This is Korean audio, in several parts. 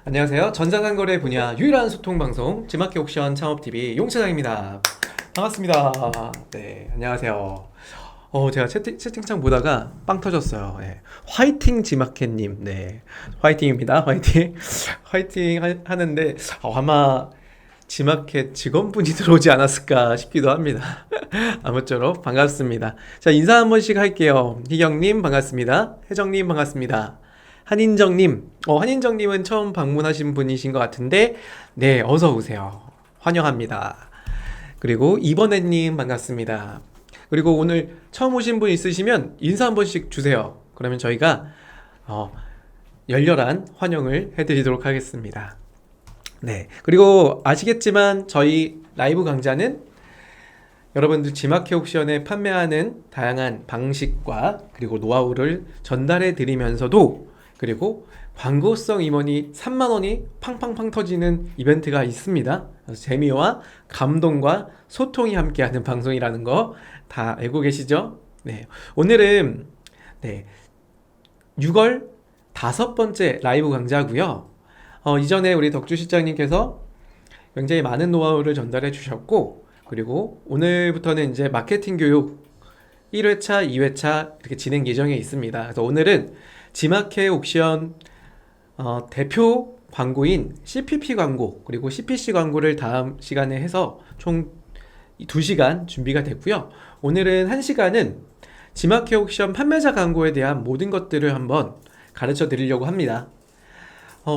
안녕하세요. 전자상거래 분야 유일한 소통 방송 지마켓 옥션 창업TV 용차장입니다. 반갑습니다. 네, 안녕하세요. 제가 채팅창 보다가 빵 터졌어요. 네. 화이팅 지마켓님. 네, 화이팅입니다. 화이팅. 화이팅 하는데 아마 지마켓 직원분이 들어오지 않았을까 싶기도 합니다. 아무쪼록 반갑습니다. 자, 인사 한 번씩 할게요. 희경님 반갑습니다. 혜정님 반갑습니다. 한인정님, 한인정님은 처음 방문하신 분이신 것 같은데, 네, 어서 오세요. 환영합니다. 그리고 이번에님 반갑습니다. 그리고 오늘 처음 오신 분 있으시면 인사 한 번씩 주세요. 그러면 저희가 열렬한 환영을 해드리도록 하겠습니다. 네, 그리고 아시겠지만 저희 라이브 강좌는 여러분들 지마켓 옥션에 판매하는 다양한 방식과 그리고 노하우를 전달해 드리면서도 그리고 광고성 임원이 3만원이 팡팡팡 터지는 이벤트가 있습니다. 그래서 재미와 감동과 소통이 함께하는 방송이라는 거 다 알고 계시죠? 네, 오늘은 6월 5번째 라이브 강좌고요. 이전에 우리 덕주 실장님께서 굉장히 많은 노하우를 전달해 주셨고, 그리고 오늘부터는 이제 마케팅 교육 1회차, 2회차 이렇게 진행 예정에 있습니다. 그래서 오늘은 지마켓 옥션 대표 광고인 CPP 광고 그리고 CPC 광고를 다음 시간에 해서 총 2시간 준비가 됐고요. 오늘은 1시간은 지마켓 옥션 판매자 광고에 대한 모든 것들을 한번 가르쳐 드리려고 합니다.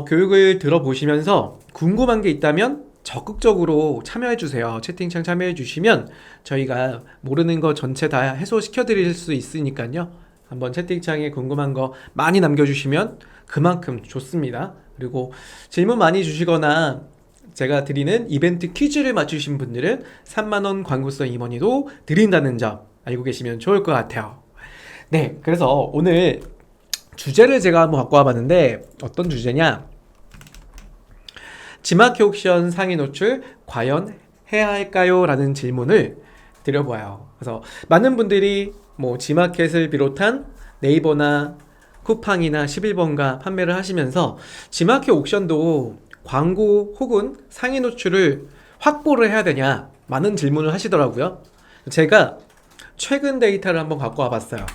교육을 들어보시면서 궁금한 게 있다면 적극적으로 참여해 주세요. 채팅창 참여해 주시면 저희가 모르는 거 전체 다 해소시켜 드릴 수 있으니까요. 한번 채팅창에 궁금한 거 많이 남겨주시면 그만큼 좋습니다. 그리고 질문 많이 주시거나 제가 드리는 이벤트 퀴즈를 맞추신 분들은 3만원 광고성 임원이도 드린다는 점 알고 계시면 좋을 것 같아요. 네, 그래서 오늘 주제를 제가 한번 갖고 와봤는데 어떤 주제냐? 지마켓 옥션 상위 노출 과연 해야 할까요? 라는 질문을 드려보아요. 그래서 많은 분들이 지마켓을 비롯한 네이버나 쿠팡이나 11번가 판매를 하시면서 지마켓 옥션도 광고 혹은 상위 노출을 확보를 해야 되냐 많은 질문을 하시더라고요. 제가 최근 데이터를 한번 갖고 와봤어요.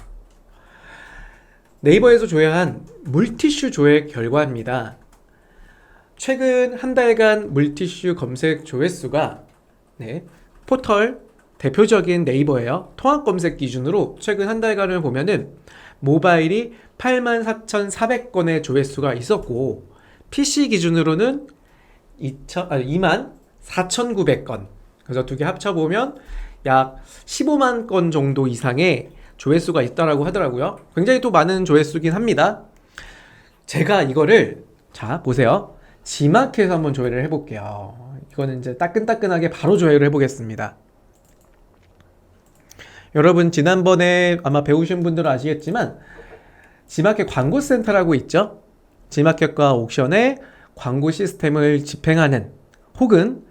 네이버에서 조회한 물티슈 조회 결과입니다. 최근 한 달간 물티슈 검색 조회수가 포털 대표적인 네이버예요. 통합 검색 기준으로 최근 한 달간을 보면은 모바일이 84,400건의 조회수가 있었고 PC 기준으로는 24,900건. 그래서 두 개 합쳐보면 약 15만 건 정도 이상의 조회수가 있다라고 하더라고요. 굉장히 또 많은 조회수긴 합니다. 제가 이거를 보세요. 지마켓에서 한번 조회를 해볼게요. 이거는 이제 따끈따끈하게 바로 조회를 해보겠습니다. 여러분 지난번에 아마 배우신 분들은 아시겠지만 지마켓 광고센터라고 있죠. 지마켓과 옥션의 광고 시스템을 집행하는 혹은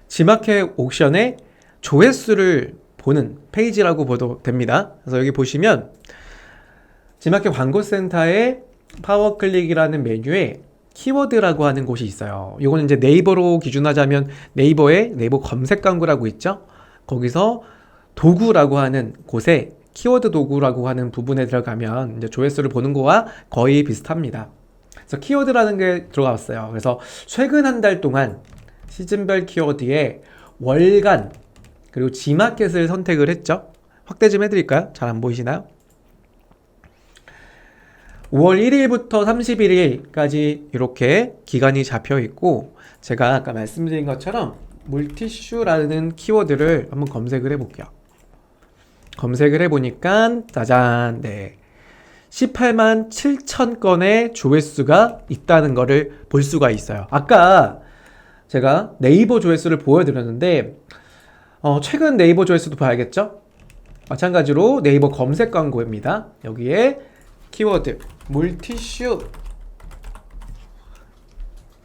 지마켓 옥션의 조회수를 보는 페이지라고 봐도 됩니다. 그래서 여기 보시면 지마켓 광고센터의 파워클릭이라는 메뉴에 키워드라고 하는 곳이 있어요. 이거는 이제 네이버로 기준하자면 네이버에 네이버 검색 광고라고 있죠. 거기서 도구라고 하는 곳에 키워드 도구라고 하는 부분에 들어가면 이제 조회수를 보는 거와 거의 비슷합니다. 그래서 키워드라는 게 들어갔어요. 그래서 최근 한 달 동안 시즌별 키워드에 월간 그리고 지마켓을 선택을 했죠. 확대 좀 해드릴까요? 잘 안 보이시나요? 5월 1일부터 31일까지 이렇게 기간이 잡혀 있고 제가 아까 말씀드린 것처럼 물티슈라는 키워드를 한번 검색을 해볼게요. 검색을 해보니까 짜잔 18만 7천 건의 조회수가 있다는 거를 볼 수가 있어요. 아까 제가 네이버 조회수를 보여드렸는데 최근 네이버 조회수도 봐야겠죠? 마찬가지로 네이버 검색 광고입니다. 여기에 키워드 물티슈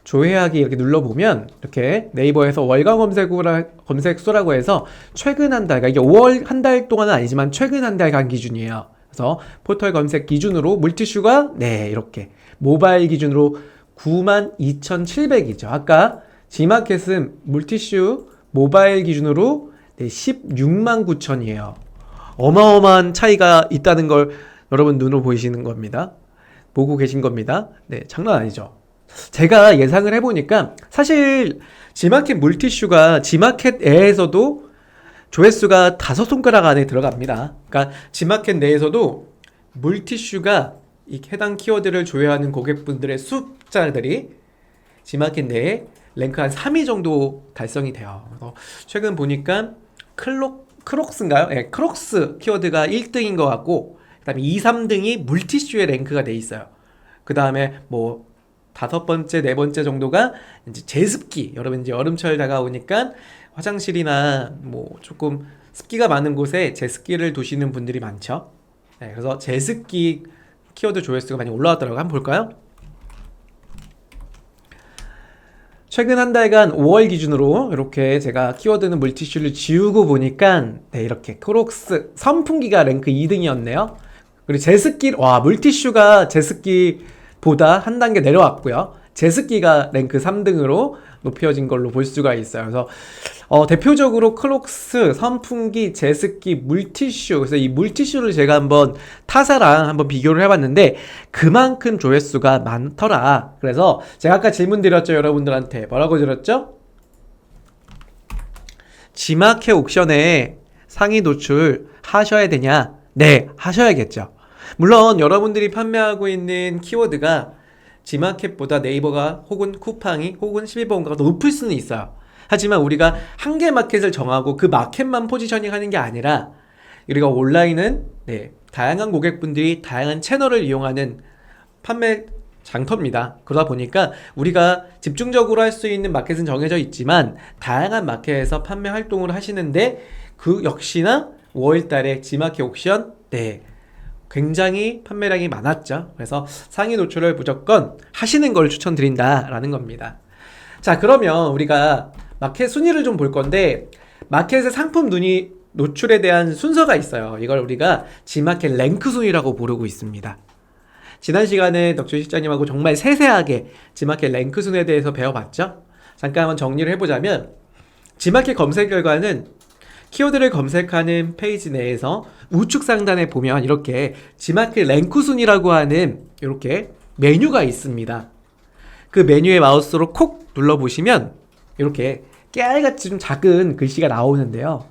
조회하기 이렇게 눌러보면 이렇게 네이버에서 월간 검색수라고 해서 최근 한 달, 이게 5월 한 달 동안은 아니지만 최근 한 달간 기준이에요. 그래서 포털 검색 기준으로 물티슈가 이렇게 모바일 기준으로 92,700이죠. 아까 G마켓은 물티슈 모바일 기준으로 16만 9천이에요. 어마어마한 차이가 있다는 걸 여러분 눈으로 보이시는 겁니다. 보고 계신 겁니다. 네, 장난 아니죠. 제가 예상을 해보니까 사실 G마켓 물티슈가 G마켓 내에서도 조회수가 5손가락 안에 들어갑니다. 그러니까 G마켓 내에서도 물티슈가 이 해당 키워드를 조회하는 고객분들의 숫자들이 G마켓 내에 랭크 한 3위 정도 달성이 돼요. 그래서 최근 보니까 크록스인가요? 네, 크록스 키워드가 1등인 것 같고, 그 다음에 2, 3등이 물티슈에 랭크가 돼 있어요. 그 다음에 뭐 5번째, 4번째 정도가 이제 제습기. 여러분 이제 여름철 다가오니까 화장실이나 뭐 조금 습기가 많은 곳에 제습기를 두시는 분들이 많죠. 네, 그래서 제습기 키워드 조회수가 많이 올라왔더라고요. 한번 볼까요? 최근 한 달간 5월 기준으로 이렇게 제가 키워드는 물티슈를 지우고 보니까 네, 이렇게 크록스 선풍기가 랭크 2등이었네요. 그리고 제습기, 와, 물티슈가 제습기보다 한 단계 내려왔고요. 제습기가 랭크 3등으로 높여진 걸로 볼 수가 있어요. 그래서 대표적으로 크록스, 선풍기, 제습기, 물티슈. 그래서 이 물티슈를 제가 한번 타사랑 한번 비교를 해봤는데 그만큼 조회수가 많더라. 그래서 제가 아까 질문 드렸죠. 여러분들한테 뭐라고 드렸죠? G마켓 옥션에 상위 노출 하셔야 되냐? 네, 하셔야겠죠. 물론 여러분들이 판매하고 있는 키워드가 G마켓보다 네이버가 혹은 쿠팡이 혹은 11번가가 높을 수는 있어요. 하지만 우리가 한 개 마켓을 정하고 그 마켓만 포지셔닝 하는 게 아니라 우리가 온라인은 네, 다양한 고객분들이 다양한 채널을 이용하는 판매 장터입니다. 그러다 보니까 우리가 집중적으로 할 수 있는 마켓은 정해져 있지만 다양한 마켓에서 판매 활동을 하시는데 그 역시나 5월달에 G마켓 옥션 네, 굉장히 판매량이 많았죠. 그래서 상위 노출을 무조건 하시는 걸 추천드린다라는 겁니다. 자, 그러면 우리가 마켓 순위를 좀 볼 건데 마켓의 상품 노출에 대한 순서가 있어요. 이걸 우리가 G마켓 랭크 순위라고 부르고 있습니다. 지난 시간에 덕주 실장님하고 정말 세세하게 G마켓 랭크 순위에 대해서 배워봤죠? 잠깐 한번 정리를 해보자면 G마켓 검색 결과는 키워드를 검색하는 페이지 내에서 우측 상단에 보면 이렇게 G마켓 랭크 순위라고 하는 이렇게 메뉴가 있습니다. 그 메뉴에 마우스로 콕 눌러보시면 이렇게 깨알같이 좀 작은 글씨가 나오는데요.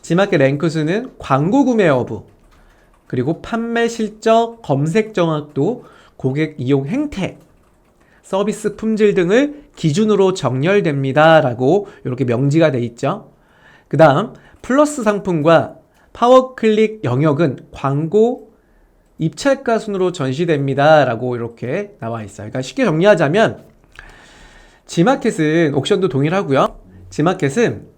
G마켓 랭크 순은 광고 구매 여부, 그리고 판매 실적, 검색 정확도, 고객 이용 행태, 서비스 품질 등을 기준으로 정렬됩니다 라고 이렇게 명지가 돼 있죠. 그 다음 플러스 상품과 파워클릭 영역은 광고 입찰가 순으로 전시됩니다 라고 이렇게 나와 있어요. 그러니까 쉽게 정리하자면 G마켓은 옥션도 동일하고요. G마켓은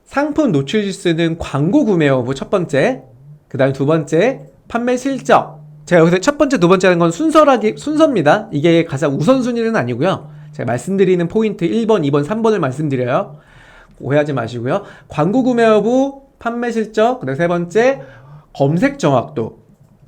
상품 노출 지수는 광고 구매 여부 첫 번째, 그 다음 두 번째 판매 실적. 제가 여기서 첫 번째, 두 번째 하는 건 순서입니다. 이게 가장 우선순위는 아니고요. 제가 말씀드리는 포인트 1번, 2번, 3번을 말씀드려요. 오해하지 마시고요. 광고 구매 여부, 판매 실적, 그 다음 세 번째 검색 정확도,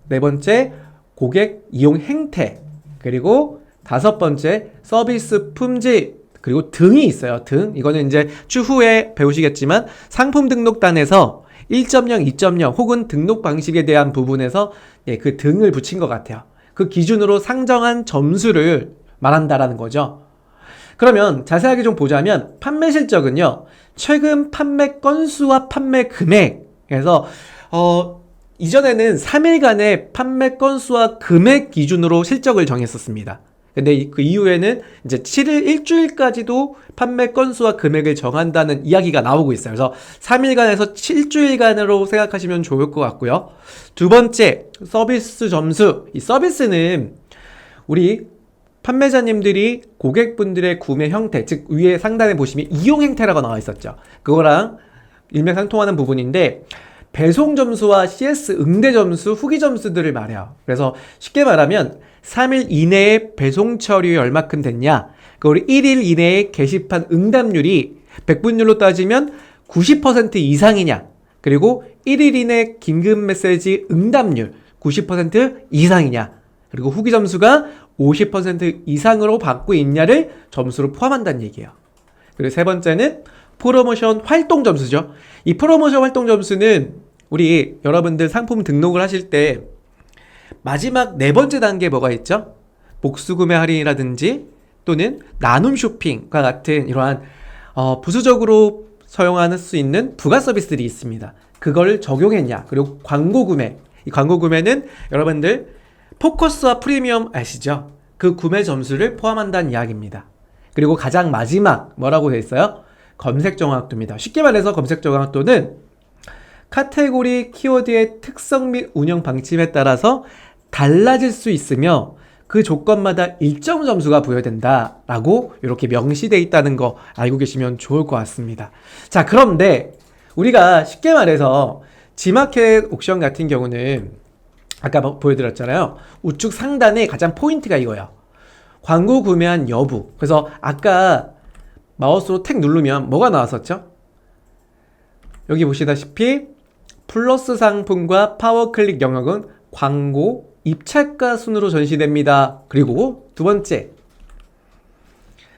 네 번째 고객 이용 행태, 그리고 다섯 번째 서비스 품질, 그리고 등이 있어요. 등. 이거는 이제 추후에 배우시겠지만 상품 등록단에서 1.0, 2.0 혹은 등록 방식에 대한 부분에서 예, 그 등을 붙인 것 같아요. 그 기준으로 상정한 점수를 말한다라는 거죠. 그러면 자세하게 좀 보자면 판매 실적은요. 최근 판매 건수와 판매 금액에서 이전에는 3일간의 판매 건수와 금액 기준으로 실적을 정했었습니다. 근데 그 이후에는 이제 7일, 일주일까지도 판매 건수와 금액을 정한다는 이야기가 나오고 있어요. 그래서 3일간에서 일주일간으로 생각하시면 좋을 것 같고요. 두 번째, 서비스 점수. 이 서비스는 우리 판매자님들이 고객분들의 구매 형태, 즉 위에 상단에 보시면 이용 행태라고 나와 있었죠. 그거랑 일맥상통하는 부분인데 배송 점수와 CS 응대 점수, 후기 점수들을 말해요. 그래서 쉽게 말하면 3일 이내에 배송 처리율이 얼마큼 됐냐, 그리고 1일 이내에 게시판 응답률이 100분율로 따지면 90% 이상이냐, 그리고 1일 이내 긴급 메시지 응답률 90% 이상이냐. 그리고 후기 점수가 50% 이상으로 받고 있냐를 점수로 포함한다는 얘기예요. 그리고 세 번째는 프로모션 활동 점수죠. 이 프로모션 활동 점수는 우리 여러분들 상품 등록을 하실 때 마지막 네 번째 단계에 뭐가 있죠? 복수구매 할인이라든지 또는 나눔 쇼핑과 같은 이러한 부수적으로 사용할 수 있는 부가 서비스들이 있습니다. 그걸 적용했냐? 그리고 광고 구매. 이 광고 구매는 여러분들 포커스와 프리미엄 아시죠? 그 구매 점수를 포함한다는 이야기입니다. 그리고 가장 마지막 뭐라고 되어 있어요? 검색 정확도입니다. 쉽게 말해서 검색 정확도는 카테고리 키워드의 특성 및 운영 방침에 따라서 달라질 수 있으며 그 조건마다 일정 점수가 부여된다 라고 이렇게 명시되어 있다는 거 알고 계시면 좋을 것 같습니다. 자, 그런데 우리가 쉽게 말해서 G마켓 옥션 같은 경우는 아까 보여드렸잖아요. 우측 상단에 가장 포인트가 이거예요. 광고 구매한 여부. 그래서 아까 마우스로 택 누르면 뭐가 나왔었죠? 여기 보시다시피 플러스 상품과 파워클릭 영역은 광고 입찰가 순으로 전시됩니다. 그리고 두 번째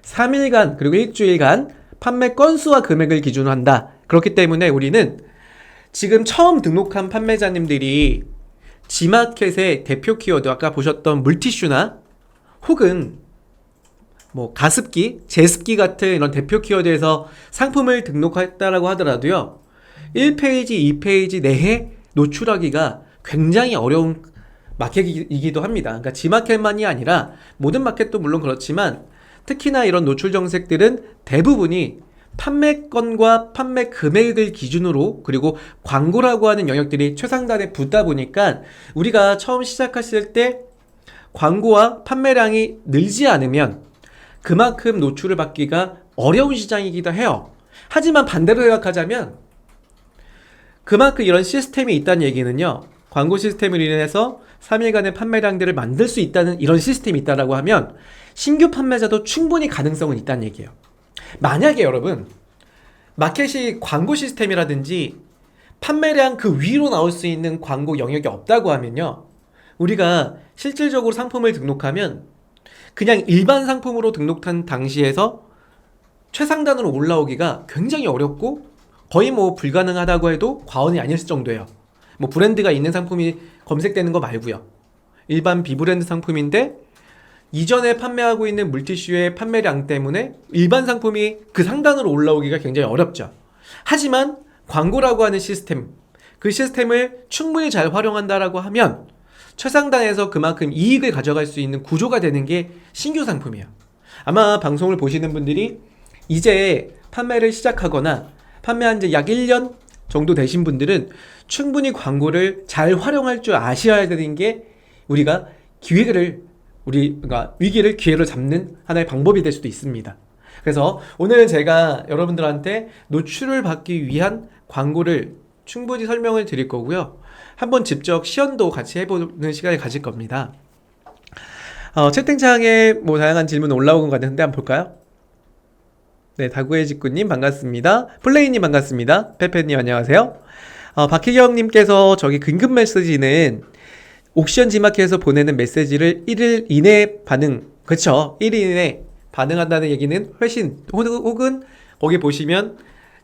3일간 그리고 일주일간 판매 건수와 금액을 기준으로 한다. 그렇기 때문에 우리는 지금 처음 등록한 판매자님들이 G마켓의 대표 키워드 아까 보셨던 물티슈나 혹은 뭐 가습기, 제습기 같은 이런 대표 키워드에서 상품을 등록했다라고 하더라도요 1페이지, 2페이지 내에 노출하기가 굉장히 어려운 마켓이기도 합니다. 그러니까 G마켓만이 아니라 모든 마켓도 물론 그렇지만 특히나 이런 노출 정책들은 대부분이 판매건과 판매 금액을 기준으로 그리고 광고라고 하는 영역들이 최상단에 붙다 보니까 우리가 처음 시작했을 때 광고와 판매량이 늘지 않으면 그만큼 노출을 받기가 어려운 시장이기도 해요. 하지만 반대로 생각하자면 그만큼 이런 시스템이 있다는 얘기는요. 광고 시스템을 인해서 3일간의 판매량들을 만들 수 있다는 이런 시스템이 있다고 하면 신규 판매자도 충분히 가능성은 있다는 얘기예요. 만약에 여러분 마켓이 광고 시스템이라든지 판매량 그 위로 나올 수 있는 광고 영역이 없다고 하면요. 우리가 실질적으로 상품을 등록하면 그냥 일반 상품으로 등록한 당시에서 최상단으로 올라오기가 굉장히 어렵고 거의 뭐 불가능하다고 해도 과언이 아닐 정도예요. 뭐 브랜드가 있는 상품이 검색되는 거 말고요. 일반 비브랜드 상품인데 이전에 판매하고 있는 물티슈의 판매량 때문에 일반 상품이 그 상단으로 올라오기가 굉장히 어렵죠. 하지만 광고라고 하는 시스템, 그 시스템을 충분히 잘 활용한다라고 하면 최상단에서 그만큼 이익을 가져갈 수 있는 구조가 되는 게 신규 상품이에요. 아마 방송을 보시는 분들이 이제 판매를 시작하거나 판매한 지 약 1년 정도 되신 분들은 충분히 광고를 잘 활용할 줄 아셔야 되는 게 우리가 그러니까 위기를 기회로 잡는 하나의 방법이 될 수도 있습니다. 그래서 오늘 제가 여러분들한테 노출을 받기 위한 광고를 충분히 설명을 드릴 거고요. 한번 직접 시연도 같이 해보는 시간을 가질 겁니다. 채팅창에 뭐 다양한 질문 올라오는 것 같은데 한번 볼까요? 네, 다구의 직구님 반갑습니다. 플레이님 반갑습니다. 페페님 안녕하세요. 박희경님께서 저기 긴급 메시지는 옥션 G마켓에서 보내는 메시지를 1일 이내 반응, 그쵸? 1일 이내 반응한다는 얘기는 훨씬 혹은 거기 보시면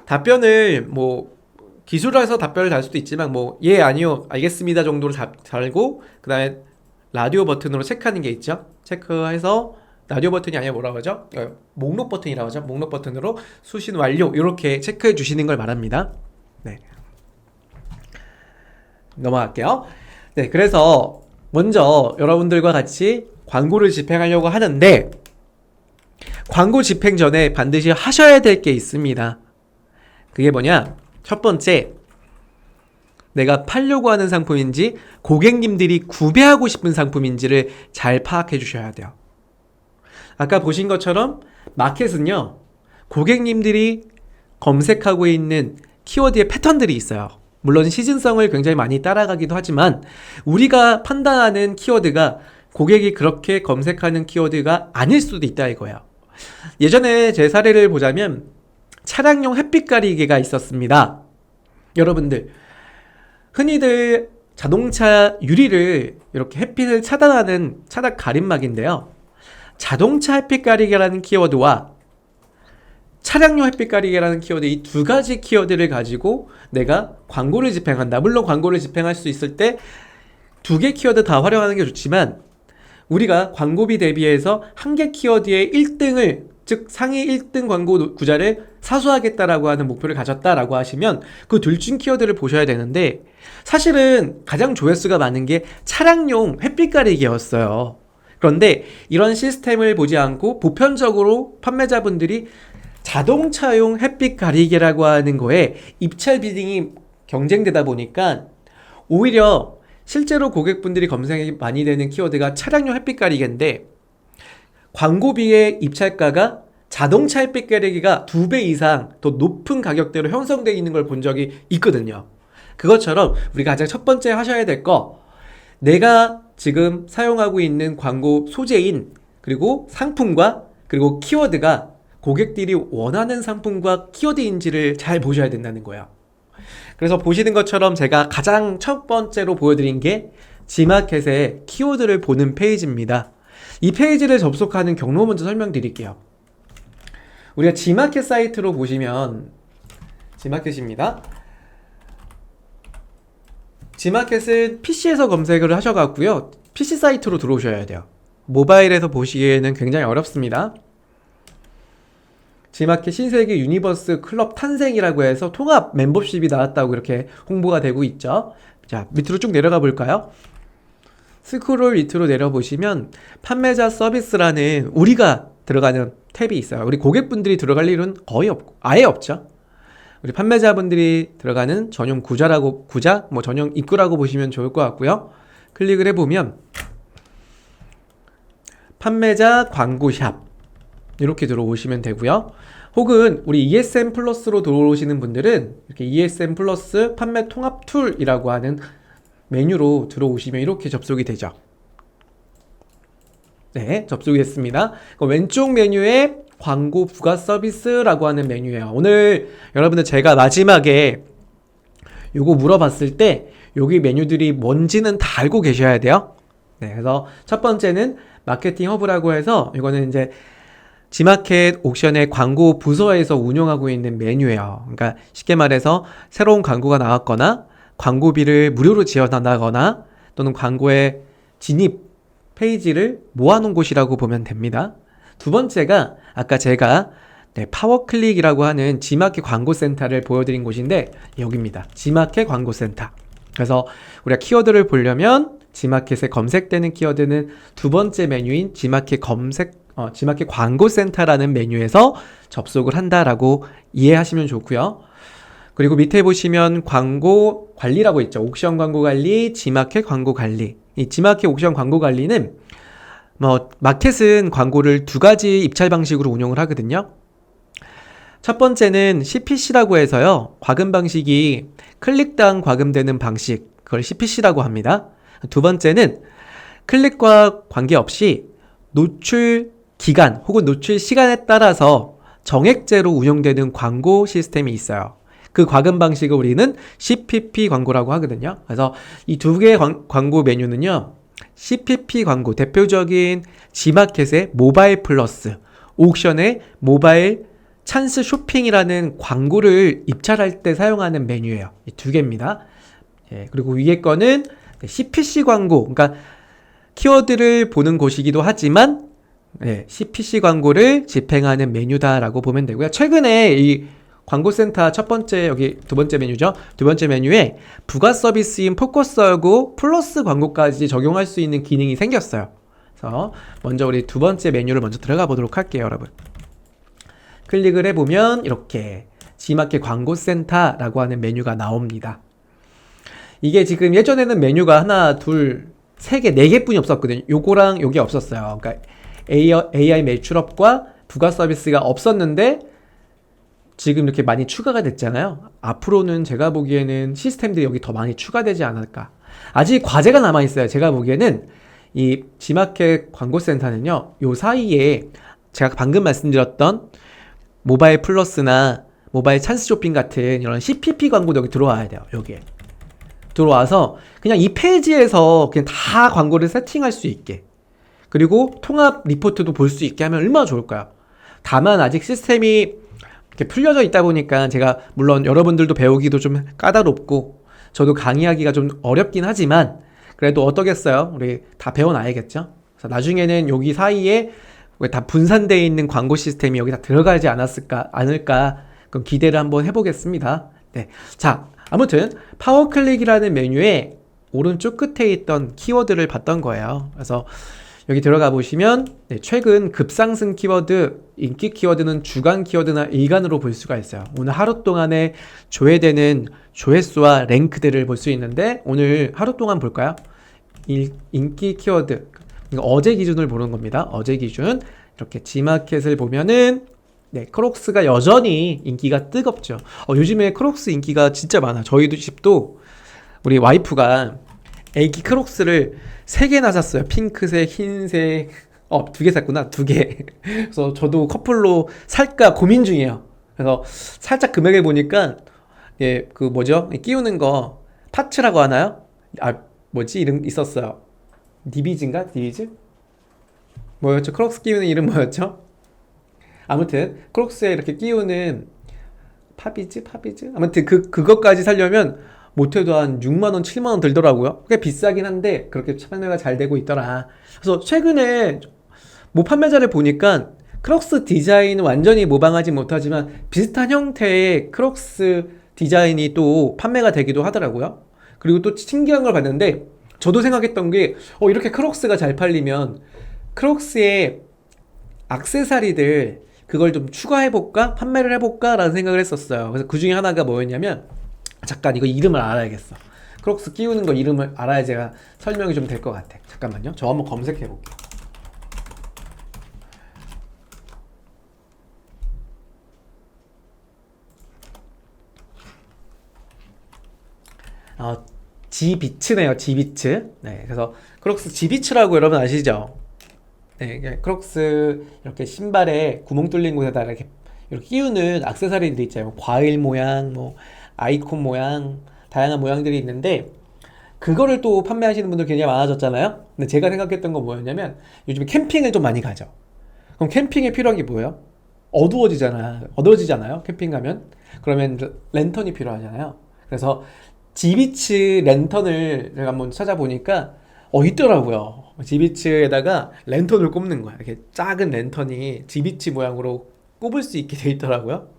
답변을 뭐 기술해서 답변을 달 수도 있지만 뭐 예 아니요 알겠습니다 정도로 달고 그 다음에 라디오 버튼으로 체크하는 게 있죠. 체크해서 라디오 버튼이 아니라 뭐라고 하죠? 목록 버튼이라고 하죠. 목록 버튼으로 수신 완료 이렇게 체크해 주시는 걸 말합니다. 네, 넘어갈게요. 네, 그래서 먼저 여러분들과 같이 광고를 집행하려고 하는데 광고 집행 전에 반드시 하셔야 될 게 있습니다. 그게 뭐냐? 첫 번째, 내가 팔려고 하는 상품인지 고객님들이 구매하고 싶은 상품인지를 잘 파악해 주셔야 돼요. 아까 보신 것처럼 마켓은요, 고객님들이 검색하고 있는 키워드의 패턴들이 있어요. 물론 시즌성을 굉장히 많이 따라가기도 하지만 우리가 판단하는 키워드가 고객이 그렇게 검색하는 키워드가 아닐 수도 있다 이거예요. 예전에 제 사례를 보자면 차량용 햇빛 가리개가 있었습니다. 여러분들 흔히들 자동차 유리를 이렇게 햇빛을 차단 가림막인데요. 자동차 햇빛 가리개라는 키워드와 차량용 햇빛 가리개라는 키워드, 이 두 가지 키워드를 가지고 내가 광고를 집행한다. 물론 광고를 집행할 수 있을 때 두 개 키워드 다 활용하는 게 좋지만 우리가 광고비 대비해서 한 개 키워드의 1등을, 즉 상위 1등 광고 구자를 사수하겠다라고 하는 목표를 가졌다라고 하시면 그 둘 중 키워드를 보셔야 되는데, 사실은 가장 조회수가 많은 게 차량용 햇빛 가리개였어요. 그런데 이런 시스템을 보지 않고 보편적으로 판매자분들이 자동차용 햇빛 가리개라고 하는 거에 입찰 비딩이 경쟁되다 보니까 오히려 실제로 고객분들이 검색이 많이 되는 키워드가 차량용 햇빛 가리개인데 광고비의 입찰가가 자동차 햇빛 가리개가 2배 이상 더 높은 가격대로 형성되어 있는 걸 본 적이 있거든요. 그것처럼 우리가 가장 첫 번째 하셔야 될 거, 내가 지금 사용하고 있는 광고 소재인 그리고 상품과 그리고 키워드가 고객들이 원하는 상품과 키워드인지를 잘 보셔야 된다는 거예요. 그래서 보시는 것처럼 제가 가장 첫 번째로 보여드린 게 지마켓의 키워드를 보는 페이지입니다. 이 페이지를 접속하는 경로 먼저 설명드릴게요. 우리가 지마켓 사이트로 보시면 지마켓입니다. 지마켓은 PC에서 검색을 하셔갖고요, PC 사이트로 들어오셔야 돼요. 모바일에서 보시기에는 굉장히 어렵습니다. 지마켓 신세계 유니버스 클럽 탄생이라고 해서 통합 멤버십이 나왔다고 이렇게 홍보가 되고 있죠. 자, 밑으로 쭉 내려가 볼까요? 스크롤 밑으로 내려보시면 판매자 서비스라는 우리가 들어가는 탭이 있어요. 우리 고객분들이 들어갈 일은 거의 없고 아예 없죠. 우리 판매자분들이 들어가는 전용 구자, 전용 입구라고 보시면 좋을 것 같고요. 클릭을 해보면 판매자 광고샵 이렇게 들어오시면 되고요. 혹은 우리 ESM 플러스로 들어오시는 분들은 이렇게 ESM 플러스 판매 통합 툴이라고 하는 메뉴로 들어오시면 이렇게 접속이 되죠. 네, 접속이 됐습니다. 왼쪽 메뉴에 광고 부가 서비스라고 하는 메뉴예요. 오늘 여러분들 제가 마지막에 요거 물어봤을 때 여기 메뉴들이 뭔지는 다 알고 계셔야 돼요. 네, 그래서 첫 번째는 마케팅 허브라고 해서 이거는 이제 지마켓 옥션의 광고 부서에서 운영하고 있는 메뉴예요. 그러니까 쉽게 말해서 새로운 광고가 나왔거나 광고비를 무료로 지원한다거나 또는 광고의 진입 페이지를 모아놓은 곳이라고 보면 됩니다. 두 번째가 아까 제가 파워클릭이라고 하는 지마켓 광고센터를 보여드린 곳인데 여기입니다. 지마켓 광고센터. 그래서 우리가 키워드를 보려면 지마켓에 검색되는 키워드는 두 번째 메뉴인 지마켓 광고센터라는 메뉴에서 접속을 한다라고 이해하시면 좋고요. 그리고 밑에 보시면 광고 관리라고 있죠. 옥션 광고 관리, 지마켓 광고 관리. 이 지마켓 옥션 광고 관리는 마켓은 광고를 두 가지 입찰 방식으로 운영을 하거든요. 첫 번째는 CPC라고 해서요, 과금 방식이 클릭당 과금되는 방식, 그걸 CPC라고 합니다. 두 번째는 클릭과 관계없이 노출 기간 혹은 노출 시간에 따라서 정액제로 운영되는 광고 시스템이 있어요. 그 과금 방식을 우리는 CPP 광고라고 하거든요. 그래서 이 두 개의 광고 메뉴는요, CPP 광고, 대표적인 지마켓의 모바일 플러스, 옥션의 모바일 찬스 쇼핑이라는 광고를 입찰할 때 사용하는 메뉴예요. 이 두 개입니다. 예, 그리고 위에 거는 CPC 광고, 그러니까 키워드를 보는 곳이기도 하지만 CPC 광고를 집행하는 메뉴다라고 보면 되고요. 최근에 이 광고센터 첫 번째, 여기 두 번째 메뉴죠. 두 번째 메뉴에 부가 서비스인 포커스하고 플러스 광고까지 적용할 수 있는 기능이 생겼어요. 그래서 먼저 우리 두 번째 메뉴를 먼저 들어가 보도록 할게요, 여러분. 클릭을 해보면 이렇게 지마켓 광고센터라고 하는 메뉴가 나옵니다. 이게 지금 예전에는 메뉴가 하나, 둘, 세 개, 네 개뿐이 없었거든요. 요거랑 요게 없었어요. 그러니까 AI 매출업과 부가 서비스가 없었는데 지금 이렇게 많이 추가가 됐잖아요. 앞으로는 제가 보기에는 시스템들이 여기 더 많이 추가되지 않을까. 아직 과제가 남아있어요. 제가 보기에는 이 지마켓 광고센터는요, 요 사이에 제가 방금 말씀드렸던 모바일 플러스나 모바일 찬스 쇼핑 같은 이런 CPP 광고도 여기 들어와야 돼요. 여기에. 들어와서 그냥 이 페이지에서 그냥 다 광고를 세팅할 수 있게, 그리고 통합 리포트도 볼 수 있게 하면 얼마나 좋을까요? 다만 아직 시스템이 이렇게 풀려져 있다 보니까 제가 물론 여러분들도 배우기도 좀 까다롭고 저도 강의하기가 좀 어렵긴 하지만 그래도 어떠겠어요? 우리 다 배워놔야겠죠? 그래서 나중에는 여기 사이에 다 분산되어 있는 광고 시스템이 여기 다 들어가지 않을까 그럼 기대를 한번 해보겠습니다. 네. 자, 아무튼 파워클릭이라는 메뉴에 오른쪽 끝에 있던 키워드를 봤던 거예요. 그래서 여기 들어가 보시면 네, 최근 급상승 키워드, 인기 키워드는 주간 키워드나 일간으로 볼 수가 있어요. 오늘 하루 동안에 조회되는 조회수와 랭크들을 볼 수 있는데 오늘 하루 동안 볼까요? 인기 키워드, 그러니까 어제 기준을 보는 겁니다. 어제 기준 이렇게 G마켓을 보면은 네, 크록스가 여전히 인기가 뜨겁죠. 요즘에 크록스 인기가 진짜 많아. 저희도 집도 우리 와이프가 애기 크록스를 3개나 샀어요. 핑크색, 흰색, 2개 샀구나. 2개. 그래서 저도 커플로 살까 고민 중이에요. 그래서 살짝 금액을 보니까 예, 그 뭐죠? 끼우는 거 파츠라고 하나요? 뭐지? 이름 있었어요. 디비즈인가? 디비즈? 뭐였죠? 크록스 끼우는 이름 뭐였죠? 아무튼 크록스에 이렇게 끼우는 파비즈? 아무튼 그것까지 사려면 못해도 한 6만원, 7만원 들더라고요. 꽤 비싸긴 한데 그렇게 판매가 잘 되고 있더라. 그래서 최근에 뭐 판매자를 보니까 크록스 디자인은 완전히 모방하지 못하지만 비슷한 형태의 크록스 디자인이 또 판매가 되기도 하더라고요. 그리고 또 신기한 걸 봤는데 저도 생각했던 게 이렇게 크록스가 잘 팔리면 크록스의 액세서리들 그걸 좀 추가해볼까? 판매를 해볼까? 라는 생각을 했었어요. 그래서 그 중에 하나가 뭐였냐면 잠깐 이거 이름을 알아야겠어. 크록스 끼우는 거 이름을 알아야 제가 설명이 좀 될 것 같아. 잠깐만요. 저 한번 검색해 볼게요. 지비츠네요. 지비츠. 네, 그래서 크록스 지비츠라고 여러분 아시죠? 네, 크록스 이렇게 신발에 구멍 뚫린 곳에다 이렇게 끼우는 액세서리들이 있잖아요. 과일 모양, 뭐 아이콘 모양, 다양한 모양들이 있는데 그거를 또 판매하시는 분들 굉장히 많아졌잖아요. 근데 제가 생각했던 건 뭐였냐면 요즘에 캠핑을 좀 많이 가죠. 그럼 캠핑에 필요한 게 뭐예요? 어두워지잖아요. 캠핑 가면. 그러면 랜턴이 필요하잖아요. 그래서 지비츠 랜턴을 제가 한번 찾아보니까 있더라고요. 지비츠에다가 랜턴을 꼽는 거야. 이렇게 작은 랜턴이 지비츠 모양으로 꼽을 수 있게 돼 있더라고요.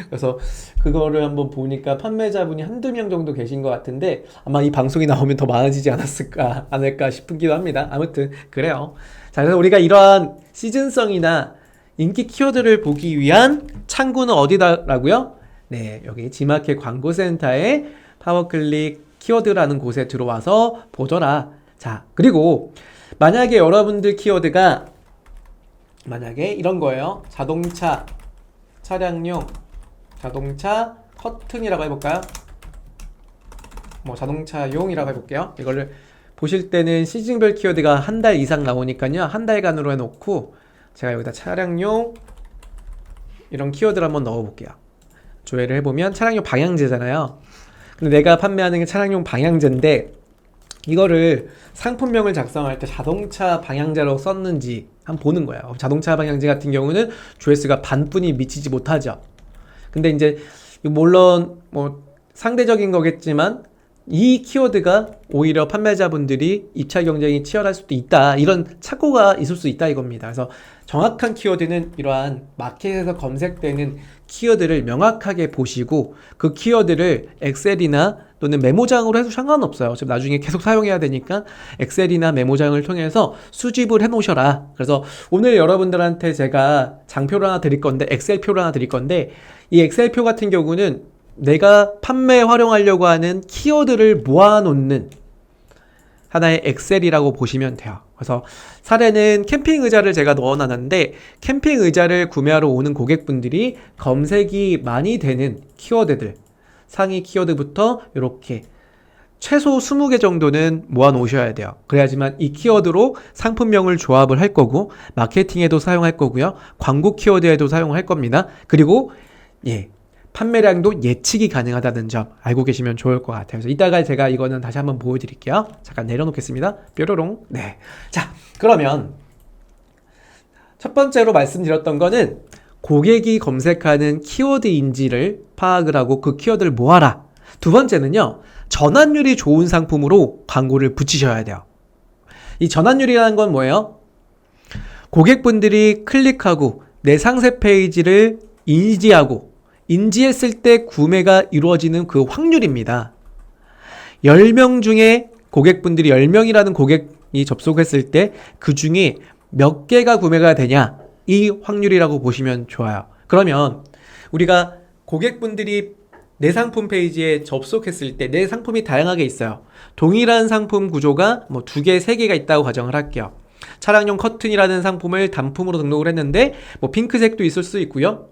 그래서 그거를 한번 보니까 판매자분이 한두 명 정도 계신 것 같은데 아마 이 방송이 나오면 더 많아지지 않을까 싶기도 합니다. 아무튼 그래요. 자, 그래서 우리가 이러한 시즌성이나 인기 키워드를 보기 위한 창구는 어디다라고요? 네, 여기 G마켓 광고센터에 파워클릭 키워드라는 곳에 들어와서 보더라. 자, 그리고 만약에 여러분들 키워드가 만약에 이런 거예요. 자동차, 차량용, 자동차 커튼이라고 해볼까요? 뭐 자동차용이라고 해볼게요. 이거를 보실 때는 시즌별 키워드가 한 달 이상 나오니까요. 한 달간으로 해놓고 제가 여기다 차량용 이런 키워드를 한번 넣어볼게요. 조회를 해보면 차량용 방향제잖아요. 근데 내가 판매하는 게 차량용 방향제인데 이거를 상품명을 작성할 때 자동차 방향제라고 썼는지 한번 보는 거예요. 자동차 방향제 같은 경우는 조회수가 반뿐이 미치지 못하죠. 근데 이제 물론 뭐 상대적인 거겠지만 이 키워드가 오히려 판매자분들이 입찰 경쟁이 치열할 수도 있다, 이런 착오가 있을 수 있다 이겁니다. 그래서 정확한 키워드는 이러한 마켓에서 검색되는 키워드를 명확하게 보시고 그 키워드를 엑셀이나 또는 메모장으로 해도 상관없어요. 어차피 나중에 계속 사용해야 되니까 엑셀이나 메모장을 통해서 수집을 해 놓으셔라. 그래서 오늘 여러분들한테 제가 장표를 하나 드릴 건데, 엑셀표를 하나 드릴 건데, 이 엑셀표 같은 경우는 내가 판매에 활용하려고 하는 키워드를 모아놓는 하나의 엑셀이라고 보시면 돼요. 그래서 사례는 캠핑 의자를 제가 넣어놨는데, 캠핑 의자를 구매하러 오는 고객분들이 검색이 많이 되는 키워드들, 상위 키워드부터 이렇게 최소 20개 정도는 모아 놓으셔야 돼요. 그래야지만 이 키워드로 상품명을 조합을 할 거고, 마케팅에도 사용할 거고요, 광고 키워드에도 사용할 겁니다. 그리고 판매량도 예측이 가능하다는 점 알고 계시면 좋을 것 같아요. 그래서 이따가 제가 이거는 다시 한번 보여드릴게요. 잠깐 내려놓겠습니다. 뾰로롱. 네. 자, 그러면 첫 번째로 말씀드렸던 거는 고객이 검색하는 키워드인지를 파악을 하고 그 키워드를 모아라. 두 번째는요, 전환율이 좋은 상품으로 광고를 붙이셔야 돼요. 이 전환율이라는 건 뭐예요? 고객분들이 클릭하고 내 상세 페이지를 인지했을 때 구매가 이루어지는 그 확률입니다. 10명 중에 고객분들이 10명이라는 고객이 접속했을 때 그 중에 몇 개가 구매가 되냐? 이 확률이라고 보시면 좋아요. 그러면 우리가 고객분들이 내 상품 페이지에 접속했을 때 내 상품이 다양하게 있어요. 동일한 상품 구조가 뭐 2개, 3개가 있다고 가정을 할게요. 차량용 커튼이라는 상품을 단품으로 등록을 했는데 뭐 핑크색도 있을 수 있고요.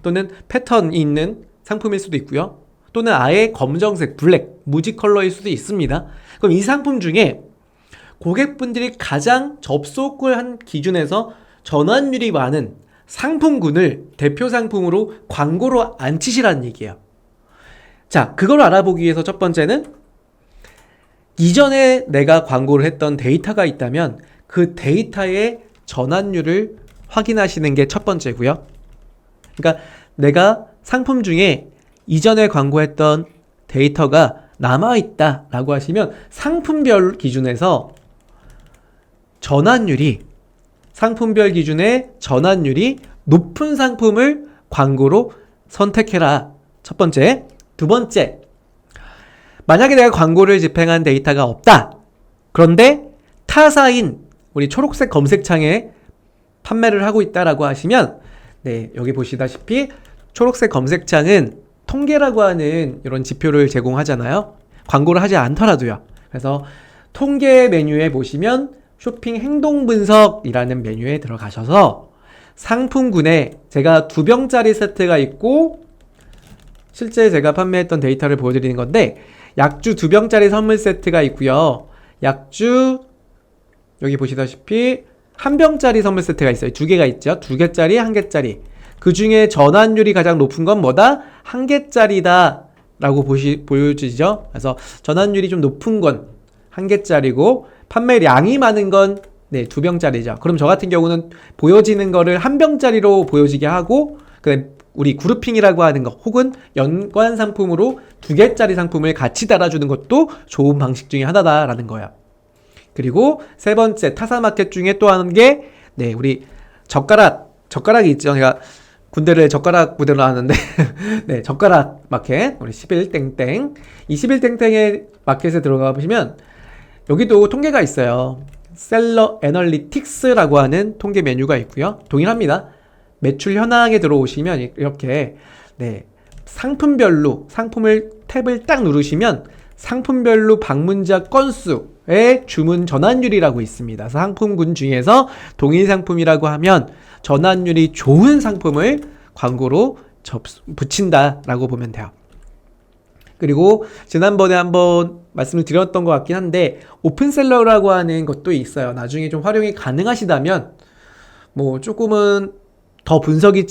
또는 패턴이 있는 상품일 수도 있고요. 또는 아예 검정색, 블랙, 무지 컬러일 수도 있습니다. 그럼 이 상품 중에 고객분들이 가장 접속을 한 기준에서 전환율이 많은 상품군을 대표 상품으로 광고로 안 치시라는 얘기예요. 자, 그걸 알아보기 위해서 첫 번째는 이전에 내가 광고를 했던 데이터가 있다면 그 데이터의 전환율을 확인하시는 게 첫 번째고요. 그러니까 내가 상품 중에 이전에 광고했던 데이터가 남아있다 라고 하시면 상품별 기준에서 상품별 기준의 전환율이 높은 상품을 광고로 선택해라. 첫 번째. 두 번째, 만약에 내가 광고를 집행한 데이터가 없다. 그런데 타사인 우리 초록색 검색창에 판매를 하고 있다라고 하시면, 네, 여기 보시다시피 초록색 검색창은 통계라고 하는 이런 지표를 제공하잖아요. 광고를 하지 않더라도요. 그래서 통계 메뉴에 보시면 쇼핑 행동 분석이라는 메뉴에 들어가셔서 상품군에 제가 2병짜리 세트가 있고 실제 제가 판매했던 데이터를 보여드리는 건데 약주 2병짜리 선물 세트가 있고요. 약주 여기 보시다시피 1병짜리 선물 세트가 있어요. 2개가 있죠. 2개짜리, 1개짜리. 그 중에 전환율이 가장 높은 건 뭐다? 1개짜리다 라고 보여지죠. 그래서 전환율이 좀 높은 건 1개짜리고 판매량이 많은 건 2병짜리죠. 그럼 저 같은 경우는 보여지는 거를 1병짜리로 보여지게 하고 우리 그룹핑이라고 하는 거 혹은 연관 상품으로 2개짜리 상품을 같이 달아주는 것도 좋은 방식 중에 하나다라는 거예요. 그리고 세 번째 타사마켓 중에 또 하는 게 우리 젓가락이 있죠. 제가 군대를 젓가락 부대로 나왔는데 네, 젓가락 마켓 우리 11땡땡 이 11땡땡의 마켓에 들어가 보시면 여기도 통계가 있어요. 셀러 애널리틱스라고 하는 통계 메뉴가 있고요. 동일합니다. 매출 현황에 들어오시면 이렇게 상품별로 상품을 탭을 딱 누르시면 상품별로 방문자 건수의 주문 전환율이라고 있습니다. 상품군 중에서 동일 상품이라고 하면 전환율이 좋은 상품을 광고로 붙인다라고 보면 돼요. 그리고 지난번에 한번 말씀을 드렸던 것 같긴 한데 오픈셀러라고 하는 것도 있어요. 나중에 좀 활용이 가능하시다면 뭐 조금은 더 분석이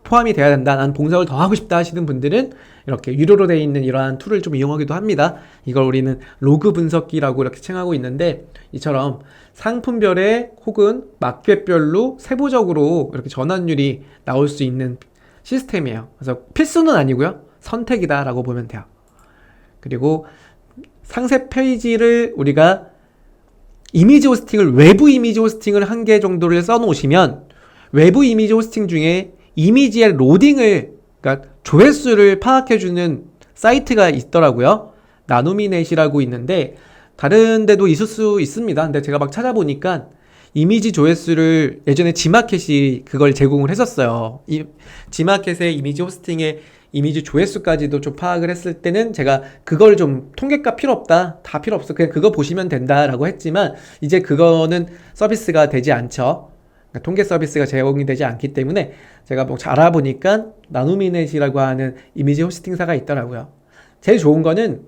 포함이 돼야 된다. 난 분석을 더 하고 싶다 하시는 분들은 이렇게 유료로 되어 있는 이러한 툴을 좀 이용하기도 합니다. 이걸 우리는 로그 분석기라고 이렇게 칭하고 있는데 이처럼 상품별에 혹은 마켓별로 세부적으로 이렇게 전환율이 나올 수 있는 시스템이에요. 그래서 필수는 아니고요. 선택이다 라고 보면 돼요. 그리고 상세 페이지를 우리가 외부 이미지 호스팅을 1개 정도를 써놓으시면 외부 이미지 호스팅 중에 이미지의 로딩을 그러니까 조회수를 파악해주는 사이트가 있더라고요. 나노미넷이라고 있는데 다른 데도 있을 수 있습니다. 근데 제가 막 찾아보니까 이미지 조회수를 예전에 지마켓이 그걸 제공을 했었어요. 이 지마켓의 이미지 호스팅의 이미지 조회수까지도 좀 파악을 했을 때는 제가 그걸 좀 통계가 필요 없다. 다 필요 없어. 그냥 그거 보시면 된다라고 했지만 이제 그거는 서비스가 되지 않죠. 그러니까 통계 서비스가 제공이 되지 않기 때문에 제가 뭐 알아보니까 나노미넷이라고 하는 이미지 호스팅사가 있더라고요. 제일 좋은 거는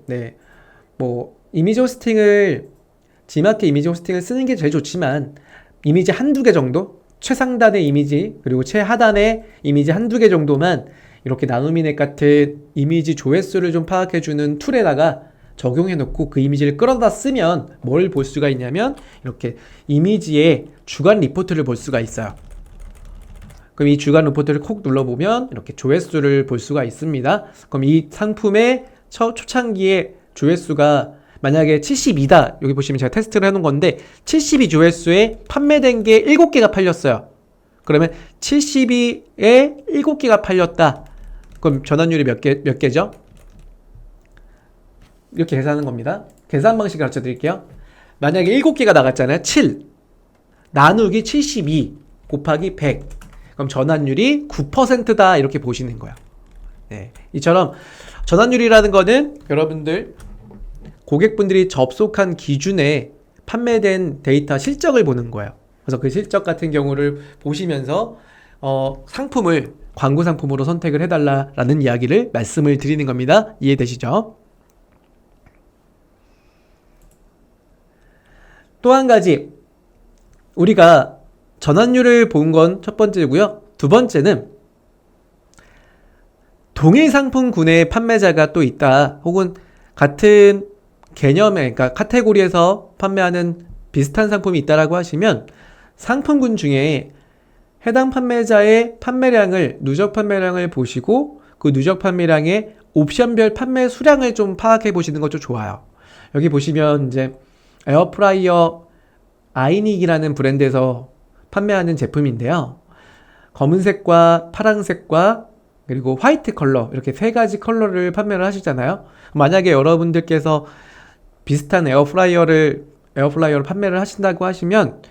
뭐 이미지 호스팅을 지마켓 이미지 호스팅을 쓰는 게 제일 좋지만 이미지 한두 개 정도 최상단의 이미지 그리고 최하단의 이미지 한두 개 정도만 이렇게 나눔이넷 같은 이미지 조회수를 좀 파악해주는 툴에다가 적용해놓고 그 이미지를 끌어다 쓰면 뭘 볼 수가 있냐면 이렇게 이미지의 주간 리포트를 볼 수가 있어요. 그럼 이 주간 리포트를 콕 눌러보면 이렇게 조회수를 볼 수가 있습니다. 그럼 이 상품의 초창기에 조회수가 만약에 72다. 여기 보시면 제가 테스트를 해놓은 건데 72 조회수에 판매된 게 7개가 팔렸어요. 그러면 72에 7개가 팔렸다. 그럼 전환율이 몇 개죠? 이렇게 계산하는 겁니다. 계산 방식 가르쳐 드릴게요. 만약에 7개가 나갔잖아요. 7 나누기 72 곱하기 100. 그럼 전환율이 9%다 이렇게 보시는 거예요. 네, 이처럼 전환율이라는 거는 여러분들 고객분들이 접속한 기준에 판매된 데이터 실적을 보는 거예요. 그래서 그 실적 같은 경우를 보시면서 상품을 광고 상품으로 선택을 해달라라는 이야기를 말씀을 드리는 겁니다. 이해되시죠? 또 한 가지 우리가 전환율을 본 건 첫 번째고요. 두 번째는 동일 상품군의 판매자가 또 있다. 혹은 같은 개념의 그러니까 카테고리에서 판매하는 비슷한 상품이 있다라고 하시면 상품군 중에 해당 판매자의 판매량을 누적 판매량을 보시고 그 누적 판매량의 옵션별 판매 수량을 좀 파악해 보시는 것도 좋아요. 여기 보시면 이제 에어프라이어 아이닉이라는 브랜드에서 판매하는 제품인데요. 검은색과 파란색과 그리고 화이트 컬러 이렇게 세 가지 컬러를 판매를 하시잖아요. 만약에 여러분들께서 비슷한 에어프라이어를 판매를 하신다고 하시면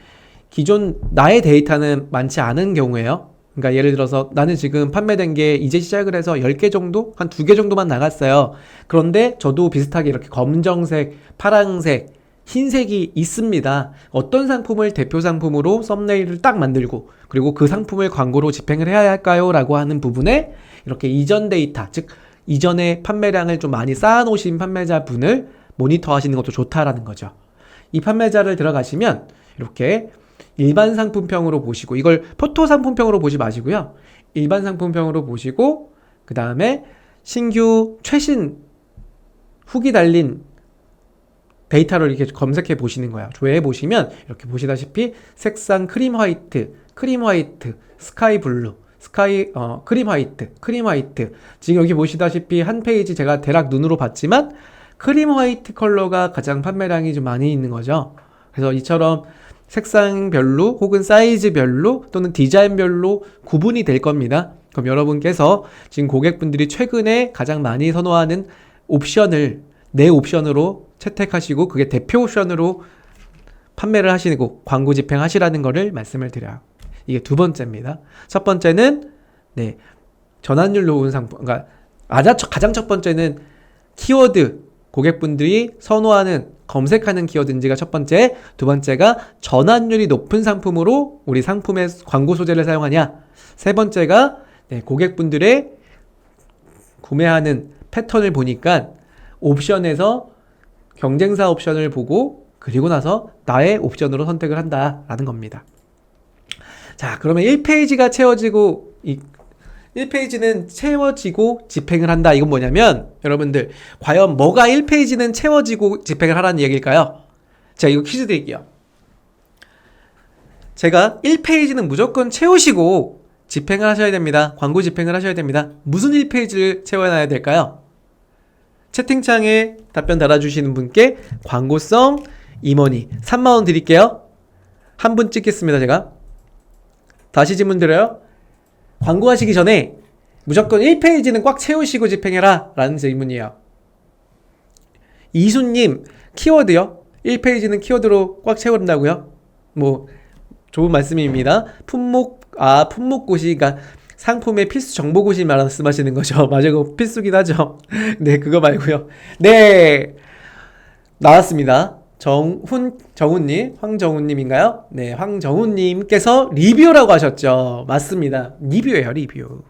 기존 나의 데이터는 많지 않은 경우에요. 그러니까 예를 들어서 나는 지금 판매된 게 이제 시작을 해서 10개 정도? 한 2개 정도만 나갔어요. 그런데 저도 비슷하게 이렇게 검정색, 파란색, 흰색이 있습니다. 어떤 상품을 대표 상품으로 썸네일을 딱 만들고 그리고 그 상품을 광고로 집행을 해야 할까요? 라고 하는 부분에 이렇게 이전 데이터, 즉 이전에 판매량을 좀 많이 쌓아놓으신 판매자분을 모니터 하시는 것도 좋다라는 거죠. 이 판매자를 들어가시면 이렇게 일반 상품평으로 보시고 이걸 포토 상품평으로 보지 마시고요. 일반 상품평으로 보시고 그 다음에 신규 최신 후기 달린 데이터를 이렇게 검색해 보시는 거예요. 조회해 보시면 이렇게 보시다시피 색상 크림 화이트, 스카이 블루, 크림 화이트. 지금 여기 보시다시피 한 페이지 제가 대략 눈으로 봤지만 크림 화이트 컬러가 가장 판매량이 좀 많이 있는 거죠. 그래서 이처럼 색상별로 혹은 사이즈별로 또는 디자인별로 구분이 될 겁니다. 그럼 여러분께서 지금 고객분들이 최근에 가장 많이 선호하는 옵션을 내 옵션으로 채택하시고 그게 대표 옵션으로 판매를 하시고 광고 집행하시라는 거를 말씀을 드려요. 이게 두 번째입니다. 첫 번째는 전환율 높은 상품. 그러니까 가장 첫 번째는 키워드 고객분들이 선호하는 검색하는 키워드인지가 첫 번째. 두 번째가 전환율이 높은 상품으로 우리 상품의 광고 소재를 사용하냐. 세 번째가 고객분들의 구매하는 패턴을 보니까 옵션에서 경쟁사 옵션을 보고 그리고 나서 나의 옵션으로 선택을 한다라는 겁니다. 자, 그러면 1페이지가 채워지고 1페이지는 채워지고 집행을 한다. 이건 뭐냐면 여러분들 과연 뭐가 1페이지는 채워지고 집행을 하라는 얘기일까요? 제가 이거 퀴즈 드릴게요. 제가 1페이지는 무조건 채우시고 집행을 하셔야 됩니다. 광고 집행을 하셔야 됩니다. 무슨 1페이지를 채워놔야 될까요? 채팅창에 답변 달아주시는 분께 광고성 임원이 3만원 드릴게요. 한 분 찍겠습니다. 제가 다시 질문 드려요. 광고하시기 전에 무조건 1페이지는 꽉 채우시고 집행해라 라는 질문이에요. 이수님 키워드요? 1페이지는 키워드로 꽉 채운다고요? 뭐 좋은 말씀입니다. 품목고시, 그러니까 상품의 필수 정보고시 말씀하시는 거죠. 맞아요. 필수긴 하죠. 네, 그거 말고요. 네, 나왔습니다. 황정훈님인가요? 네, 황정훈님께서 리뷰라고 하셨죠. 맞습니다. 리뷰예요, 리뷰.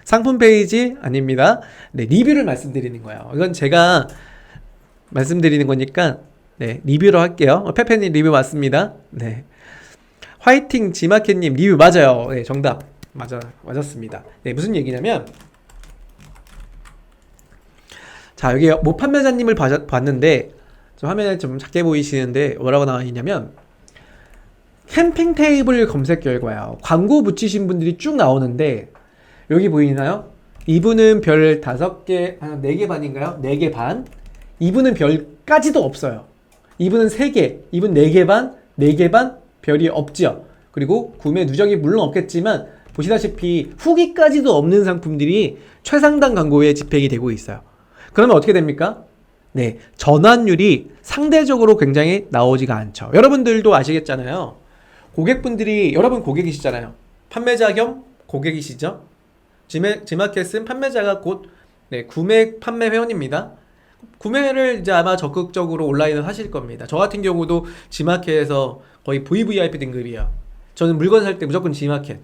상품 페이지 아닙니다. 네, 리뷰를 말씀드리는 거예요. 이건 제가 말씀드리는 거니까 네, 리뷰로 할게요. 페페님 리뷰 맞습니다. 네, 화이팅 지마켓님 리뷰 맞아요. 네, 정답. 맞았습니다. 네, 무슨 얘기냐면, 자, 여기 모 판매자님을 봤는데, 좀 화면에 좀 작게 보이시는데, 뭐라고 나와 있냐면, 캠핑 테이블 검색 결과야. 광고 붙이신 분들이 쭉 나오는데, 여기 보이나요? 이분은 별 5개, 4개 반인가요? 4개 반? 이분은 별까지도 없어요. 이분은 3개, 이분 4개 반, 4개 반, 별이 없죠. 그리고 구매 누적이 물론 없겠지만, 보시다시피 후기까지도 없는 상품들이 최상단 광고에 집행이 되고 있어요. 그러면 어떻게 됩니까? 네, 전환율이 상대적으로 굉장히 나오지가 않죠. 여러분들도 아시겠잖아요. 고객분들이, 여러분 고객이시잖아요. 판매자 겸 고객이시죠? 지마켓은 판매자가 곧 네, 구매 판매 회원입니다. 구매를 이제 아마 적극적으로 온라인을 하실 겁니다. 저 같은 경우도 지마켓에서 거의 VVIP 등급이에요. 저는 물건 살 때 무조건 지마켓.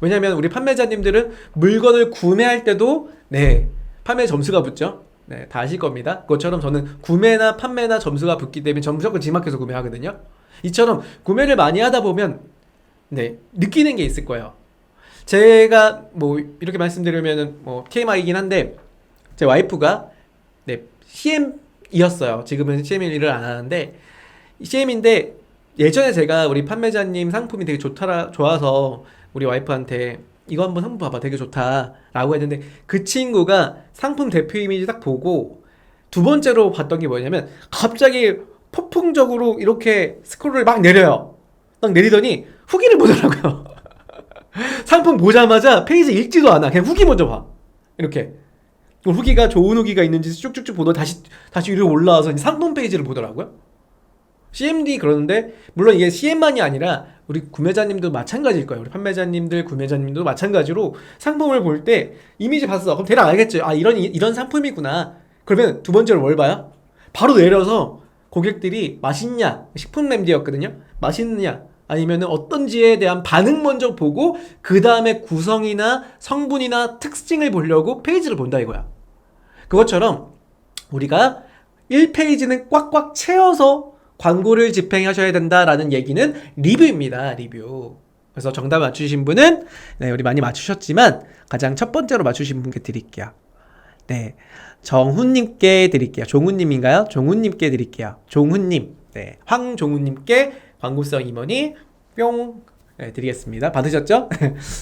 왜냐면 우리 판매자님들은 물건을 구매할 때도 네, 판매 점수가 붙죠. 네, 다 아실 겁니다. 그것처럼 저는 구매나 판매나 점수가 붙기 때문에 전 무조건 지마켓에서 구매하거든요. 이처럼 구매를 많이 하다 보면 네, 느끼는 게 있을 거예요. 제가 뭐 이렇게 말씀드리면은 뭐 TMI이긴 한데 제 와이프가 네, CM이었어요. 지금은 CM 일을 안 하는데 CM인데 예전에 제가 우리 판매자님 상품이 되게 좋아서 우리 와이프한테 이거 한번 상품 봐봐 되게 좋다 라고 했는데 그 친구가 상품 대표 이미지 딱 보고 두 번째로 봤던 게 뭐냐면 갑자기 폭풍적으로 이렇게 스크롤을 막 내려요. 딱 내리더니 후기를 보더라고요. 상품 보자마자 페이지 읽지도 않아. 그냥 후기 먼저 봐. 이렇게 후기가 좋은 후기가 있는지 쭉쭉쭉 보더 다시 위로 올라와서 상품 페이지를 보더라고요. CMD 그러는데 물론 이게 CM만이 아니라 우리 구매자님도 마찬가지일 거예요. 우리 판매자님들, 구매자님도 마찬가지로 상품을 볼 때 이미지 봤어. 그럼 대략 알겠죠. 아 이런 상품이구나. 그러면 두 번째로 뭘 봐요? 바로 내려서 고객들이 맛있냐? 식품 램디였거든요. 맛있느냐? 아니면 어떤지에 대한 반응 먼저 보고 그 다음에 구성이나 성분이나 특징을 보려고 페이지를 본다 이거야. 그것처럼 우리가 1페이지는 꽉꽉 채워서 광고를 집행하셔야 된다라는 얘기는 리뷰입니다. 리뷰. 그래서 정답 맞추신 분은 네, 우리 많이 맞추셨지만 가장 첫 번째로 맞추신 분께 드릴게요. 네, 정훈님께 드릴게요. 종훈님인가요? 종훈님께 드릴게요. 종훈님, 네, 황종훈님께 광고성 임원이 뿅 네, 드리겠습니다. 받으셨죠?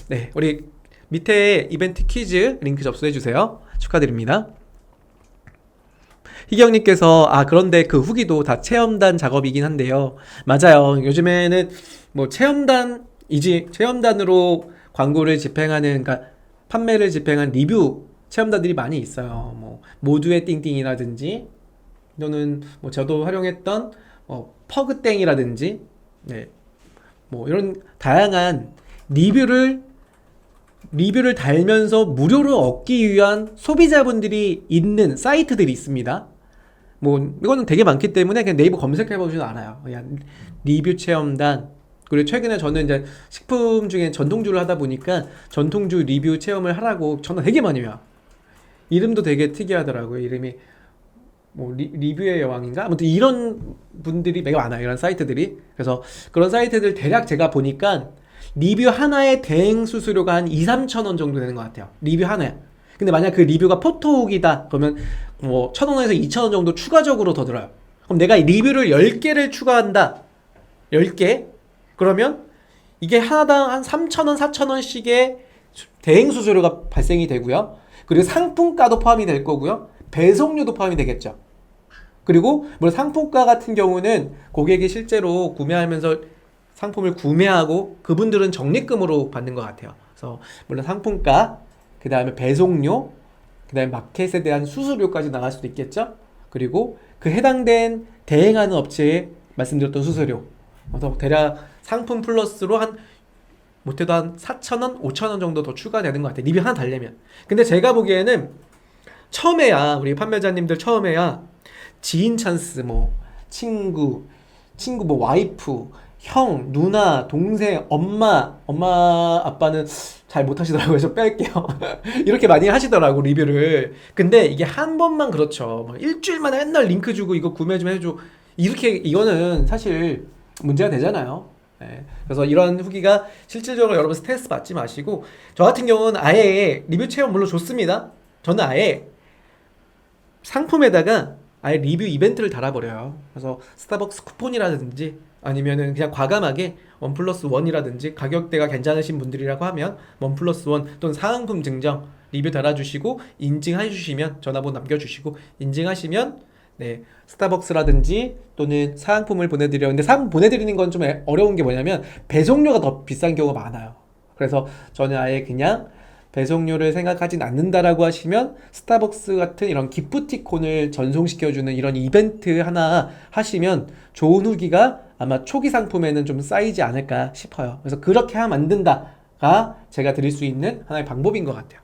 네, 우리 밑에 이벤트 퀴즈 링크 접수해 주세요. 축하드립니다. 희경님께서 그런데 그 후기도 다 체험단 작업이긴 한데요. 맞아요. 요즘에는 뭐 체험단으로 광고를 집행하는, 그러니까 판매를 집행한 리뷰 체험단들이 많이 있어요. 뭐 모두의 띵띵이라든지 또는 뭐 저도 활용했던 퍼그땡이라든지 네, 뭐 이런 다양한 리뷰를 달면서 무료로 얻기 위한 소비자분들이 있는 사이트들이 있습니다. 뭐 이거는 되게 많기 때문에 그냥 네이버 검색해 보시면 알아요. 그냥 리뷰 체험단. 그리고 최근에 저는 이제 식품 중에 전통주를 하다 보니까 전통주 리뷰 체험을 하라고 전화 되게 많이 와요. 이름도 되게 특이하더라고요. 이름이 뭐 리뷰의 여왕인가? 아무튼 이런 분들이 되게 많아요. 이런 사이트들이. 그래서 그런 사이트들 대략 제가 보니까 리뷰 하나의 대행 수수료가 한 2-3천 원 정도 되는 것 같아요. 리뷰 하나에. 근데 만약 그 리뷰가 포토북이다 그러면 뭐 1,000원에서 2,000원 정도 추가적으로 더 들어요. 그럼 내가 리뷰를 10개를 추가한다. 10개? 그러면 이게 하나당 한 3,000원, 4,000원씩의 대행 수수료가 발생이 되고요. 그리고 상품가도 포함이 될 거고요. 배송료도 포함이 되겠죠. 그리고 물론 상품가 같은 경우는 고객이 실제로 구매하면서 상품을 구매하고 그분들은 적립금으로 받는 것 같아요. 그래서 물론 상품가, 그 다음에 배송료, 그 다음에 마켓에 대한 수수료까지 나갈 수도 있겠죠. 그리고 그 해당된 대행하는 업체에 말씀드렸던 수수료. 그래서 대략 상품 플러스로 한 못해도 한 4,000원, 5,000원 정도 더 추가되는 것 같아요. 리뷰 하나 달려면. 근데 제가 보기에는 처음에야 우리 판매자님들 처음에야 지인 찬스, 뭐 친구 뭐 와이프, 형, 누나, 동생, 엄마 아빠는 잘 못하시더라고요. 좀 뺄게요. 이렇게 많이 하시더라고 리뷰를. 근데 이게 한 번만 그렇죠. 막 일주일 만에 맨날 링크 주고 이거 구매 좀 해줘. 이렇게 이거는 사실 문제가 되잖아요. 예, 그래서 이런 후기가 실질적으로 여러분 스트레스 받지 마시고, 저 같은 경우는 아예 리뷰 체험 물론 좋습니다. 저는 아예 상품에다가 아예 리뷰 이벤트를 달아버려요. 그래서 스타벅스 쿠폰이라든지 아니면은 그냥 과감하게 원 플러스 원이라든지 가격대가 괜찮으신 분들이라고 하면 원 플러스 원 또는 사은품 증정 리뷰 달아주시고 인증해 주시면, 전화번호 남겨주시고 인증하시면 네, 스타벅스라든지 또는 사은품을 보내드려요. 근데 사은품 보내드리는 건 좀 어려운 게 뭐냐면 배송료가 더 비싼 경우가 많아요. 그래서 저는 아예 그냥 배송료를 생각하진 않는다라고 하시면 스타벅스 같은 이런 기프티콘을 전송시켜주는 이런 이벤트 하나 하시면 좋은 후기가 아마 초기 상품에는 좀 쌓이지 않을까 싶어요. 그래서 그렇게 하면 안 된다가 제가 드릴 수 있는 하나의 방법인 것 같아요.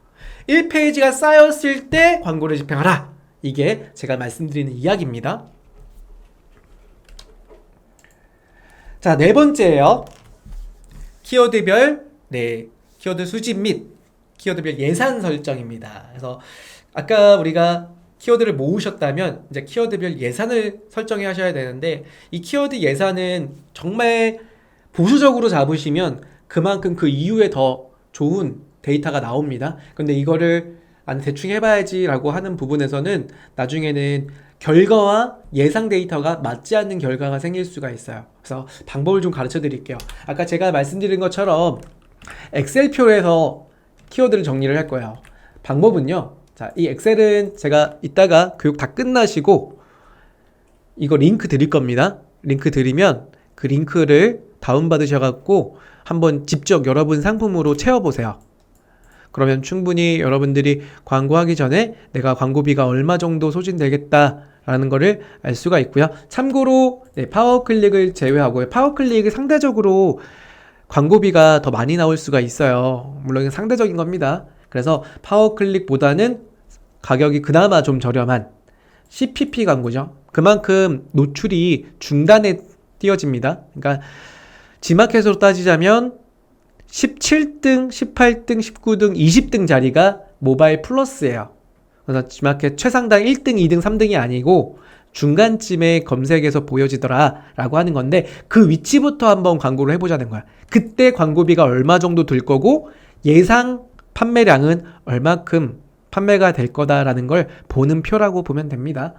1페이지가 쌓였을 때 광고를 집행하라. 이게 제가 말씀드리는 이야기입니다. 자, 네 번째예요. 키워드별 키워드 수집 및 키워드별 예산 설정입니다. 그래서 아까 우리가 키워드를 모으셨다면 이제 키워드별 예산을 설정해 하셔야 되는데, 이 키워드 예산은 정말 보수적으로 잡으시면 그만큼 그 이후에 더 좋은 데이터가 나옵니다. 근데 이거를 대충 해봐야지 라고 하는 부분에서는 나중에는 결과와 예상 데이터가 맞지 않는 결과가 생길 수가 있어요. 그래서 방법을 좀 가르쳐 드릴게요. 아까 제가 말씀드린 것처럼 엑셀표에서 키워드를 정리를 할 거예요. 방법은요, 자, 이 엑셀은 제가 이따가 교육 다 끝나시고 이거 링크 드릴 겁니다. 링크 드리면 그 링크를 다운받으셔갖고 한번 직접 여러분 상품으로 채워보세요. 그러면 충분히 여러분들이 광고하기 전에 내가 광고비가 얼마 정도 소진되겠다라는 거를 알 수가 있고요. 참고로 파워클릭을 제외하고요. 파워클릭이 상대적으로 광고비가 더 많이 나올 수가 있어요. 물론 상대적인 겁니다. 그래서 파워클릭보다는 가격이 그나마 좀 저렴한 CPP 광고죠. 그만큼 노출이 중단에 띄어집니다. 그러니까 지마켓으로 따지자면 17등, 18등, 19등, 20등 자리가 모바일 플러스예요. 그래서 지마켓 최상단 1등, 2등, 3등이 아니고 중간쯤에 검색에서 보여지더라 라고 하는 건데, 그 위치부터 한번 광고를 해보자는 거야. 그때 광고비가 얼마 정도 들 거고 예상 판매량은 얼마큼 판매가 될 거다라는 걸 보는 표라고 보면 됩니다.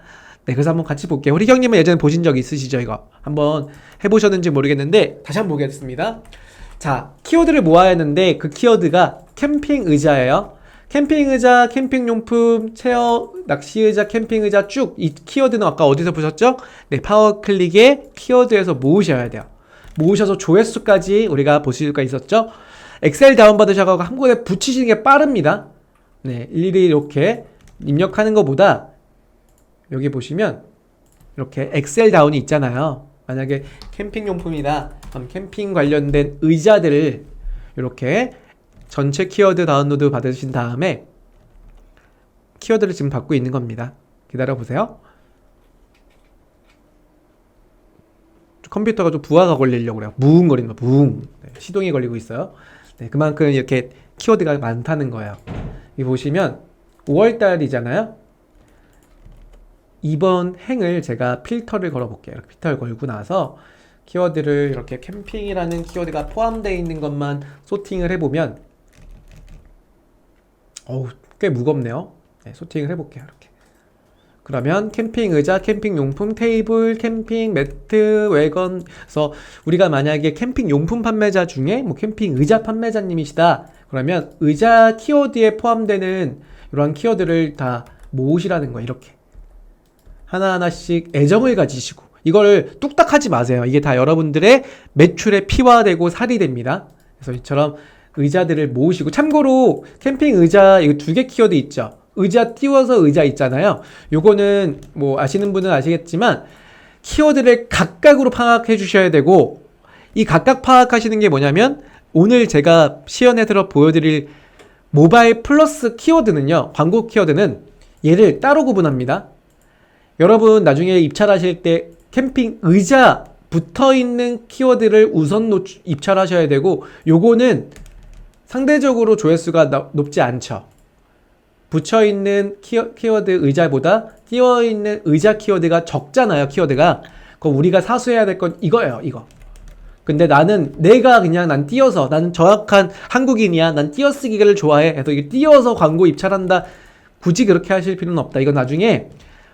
네, 그래서 한번 같이 볼게요. 우리 형님은 예전에 보신 적 있으시죠? 이거 한번 해보셨는지 모르겠는데 다시 한번 보겠습니다. 자, 키워드를 모아야 했는데 그 키워드가 캠핑 의자예요. 캠핑 의자, 캠핑용품, 체어, 낚시 의자, 캠핑 의자 쭉 이 키워드는 아까 어디서 보셨죠? 네, 파워클릭에 키워드에서 모으셔야 돼요. 모으셔서 조회수까지 우리가 보실 수가 있었죠? 엑셀 다운받으셔서 한 곳에 붙이시는 게 빠릅니다. 네, 일일이 이렇게 입력하는 것보다 여기 보시면 이렇게 엑셀 다운이 있잖아요. 만약에 캠핑용품이다, 그럼 캠핑 관련된 의자들을 이렇게 전체 키워드 다운로드 받으신 다음에 키워드를 지금 받고 있는 겁니다. 기다려 보세요. 컴퓨터가 좀 부하가 걸리려고 그래요. 무웅거리는 거, 무웅. 네, 시동이 걸리고 있어요. 네, 그만큼 이렇게 키워드가 많다는 거예요. 여기 보시면 5월달이잖아요. 이번 행을 제가 필터를 걸어 볼게요. 이렇게 필터를 걸고 나서 키워드를 이렇게 캠핑이라는 키워드가 포함되어 있는 것만 소팅을 해보면, 꽤 무겁네요. 네, 소팅을 해볼게요. 이렇게. 그러면 캠핑 의자, 캠핑 용품, 테이블, 캠핑 매트, 외건. 그래서 우리가 만약에 캠핑 용품 판매자 중에 뭐 캠핑 의자 판매자님이시다, 그러면 의자 키워드에 포함되는 이러한 키워드를 다 모으시라는 거예요. 이렇게 하나하나씩 애정을 가지시고, 이걸 뚝딱 하지 마세요. 이게 다 여러분들의 매출의 피와 되고 살이 됩니다. 그래서 이처럼 의자들을 모으시고, 참고로 캠핑 의자 이거 2개 키워드 있죠. 의자 띄워서 의자 있잖아요. 요거는 뭐 아시는 분은 아시겠지만 키워드를 각각으로 파악해 주셔야 되고, 이 각각 파악하시는 게 뭐냐면 오늘 제가 시연해 들어 보여드릴 모바일 플러스 키워드는요, 광고 키워드는 얘를 따로 구분합니다. 여러분 나중에 입찰하실 때 캠핑 의자 붙어있는 키워드를 우선 입찰하셔야 되고, 요거는 상대적으로 조회수가 높지 않죠. 붙여있는 키워드 의자보다 띄워있는 의자 키워드가 적잖아요. 키워드가. 그럼 우리가 사수해야 될 건 이거예요. 이거 근데 나는 내가 그냥 난 띄어서 나는 정확한 한국인이야. 난 띄어쓰기를 좋아해. 그래서 이게 띄어서 광고 입찰한다. 굳이 그렇게 하실 필요는 없다. 이건 나중에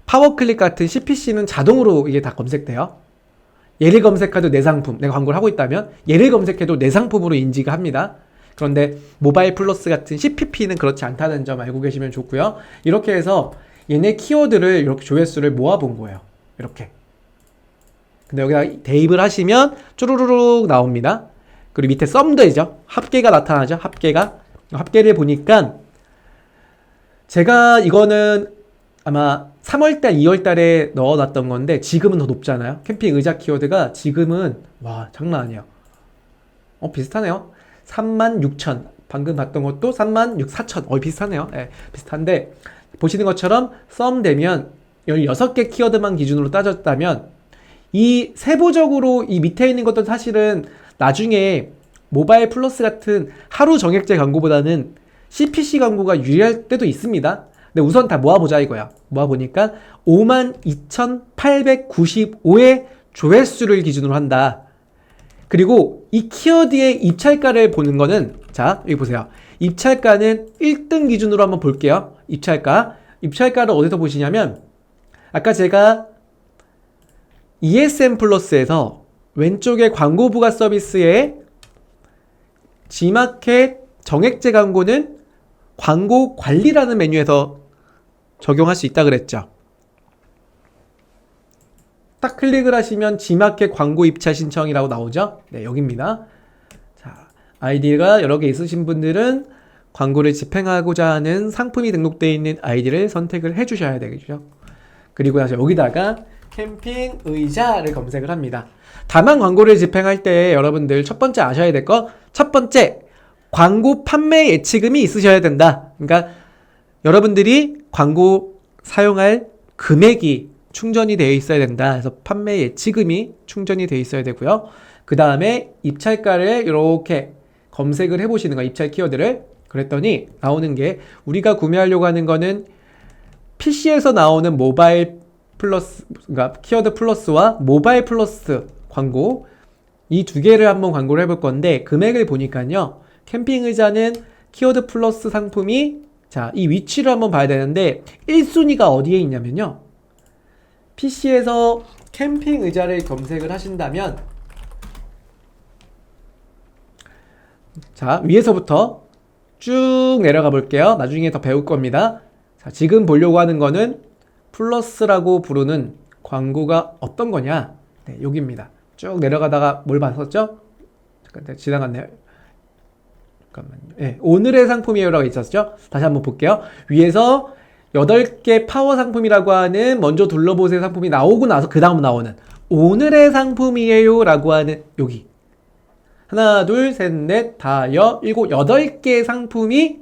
파워클릭 같은 CPC는 자동으로 이게 다 검색돼요. 얘를 검색해도 내 상품, 내가 광고를 하고 있다면 얘를 검색해도 내 상품으로 인지가 합니다. 그런데 모바일 플러스 같은 CPP는 그렇지 않다는 점 알고 계시면 좋고요. 이렇게 해서 얘네 키워드를 이렇게 조회수를 모아본 거예요. 이렇게. 근데 여기다 대입을 하시면 쭈루루룩 나옵니다. 그리고 밑에 썸도이죠. 합계가 나타나죠. 합계를 보니까 제가 이거는 아마 3월달, 2월달에 넣어놨던 건데 지금은 더 높잖아요. 캠핑 의자 키워드가 지금은 와 장난 아니에요. 비슷하네요. 36,000 방금 봤던 것도 36,400 비슷하네요. 네, 비슷한데 보시는 것처럼 썸 되면 16개 키워드만 기준으로 따졌다면 이 세부적으로 이 밑에 있는 것도 사실은 나중에 모바일 플러스 같은 하루 정액제 광고보다는 CPC 광고가 유리할 때도 있습니다. 근데 우선 다 모아보자 이거야. 모아보니까 52,895의 조회수를 기준으로 한다. 그리고 이 키워드의 입찰가를 보는 거는 자 여기 보세요. 입찰가는 1등 기준으로 한번 볼게요. 입찰가를 어디서 보시냐면 아까 제가 ESM 플러스에서 왼쪽에 광고 부가 서비스에 G마켓 정액제 광고는 광고 관리라는 메뉴에서 적용할 수 있다 그랬죠. 딱 클릭을 하시면 G마켓 광고 입찰 신청이라고 나오죠. 네, 여기입니다. 자, 아이디가 여러 개 있으신 분들은 광고를 집행하고자 하는 상품이 등록되어 있는 아이디를 선택을 해 주셔야 되겠죠. 그리고 나서 여기다가 캠핑 의자를 검색을 합니다. 다만 광고를 집행할 때 여러분들 첫 번째 아셔야 될 거, 첫 번째 광고 판매 예치금이 있으셔야 된다. 그러니까 여러분들이 광고 사용할 금액이 충전이 되어 있어야 된다. 그래서 판매 예치금이 충전이 되어 있어야 되고요. 그 다음에 입찰가를 이렇게 검색을 해보시는 거예요. 입찰 키워드를. 그랬더니 나오는 게 우리가 구매하려고 하는 거는 PC에서 나오는 모바일 플러스, 그러니까 키워드 플러스와 모바일 플러스 광고 이 두 개를 한번 광고를 해볼 건데 금액을 보니까요. 캠핑 의자는 키워드 플러스 상품이 자, 이 위치를 한번 봐야 되는데 1순위가 어디에 있냐면요. PC에서 캠핑 의자를 검색을 하신다면 자, 위에서부터 쭉 내려가 볼게요. 나중에 더 배울 겁니다. 자, 지금 보려고 하는 거는 플러스라고 부르는 광고가 어떤 거냐? 네, 여기입니다. 쭉 내려가다가 뭘 봤었죠? 잠깐 지나갔네요. 잠깐만요. 네, 오늘의 상품이에요라고 있었죠? 다시 한번 볼게요. 위에서 8개 파워 상품이라고 하는 먼저 둘러보세요 상품이 나오고 나서 그 다음 나오는 오늘의 상품이에요 라고 하는 여기 하나 둘 셋 넷 다섯 일곱 8개의 상품이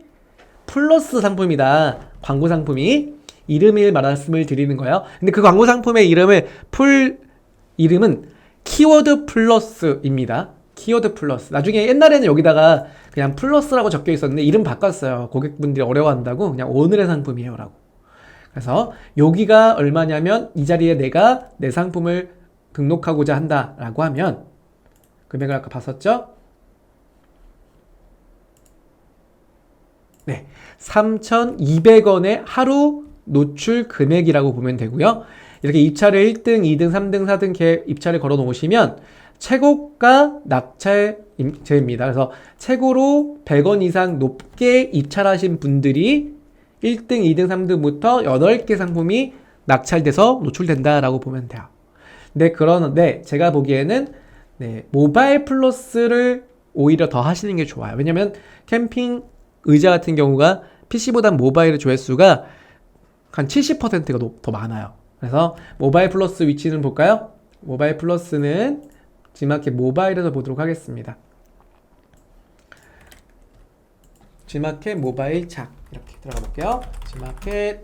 플러스 상품이다. 광고 상품이 이름을 말씀을 드리는 거예요. 근데 그 광고 상품의 이름은 키워드 플러스입니다. 키워드 플러스. 나중에 옛날에는 여기다가 그냥 플러스라고 적혀 있었는데 이름 바꿨어요. 고객분들이 어려워한다고 그냥 오늘의 상품이에요 라고. 그래서 여기가 얼마냐면 이 자리에 내가 내 상품을 등록하고자 한다 라고 하면 금액을 아까 봤었죠? 네, 3,200원의 하루 노출 금액이라고 보면 되고요. 이렇게 입찰을 1등, 2등, 3등, 4등 이렇게 입찰을 걸어 놓으시면 최고가 낙찰제입니다. 그래서 최고로 100원 이상 높게 입찰하신 분들이 1등, 2등, 3등부터 8개 상품이 낙찰돼서 노출된다라고 보면 돼요. 네, 그러는데 제가 보기에는 네, 모바일 플러스를 오히려 더 하시는 게 좋아요. 왜냐면 캠핑 의자 같은 경우가 PC보다 모바일 조회수가 한 70%가 더 많아요. 그래서 모바일 플러스 위치는 볼까요? 모바일 플러스는 G마켓 모바일에서 보도록 하겠습니다. G마켓 모바일 착 이렇게 들어가 볼게요. G마켓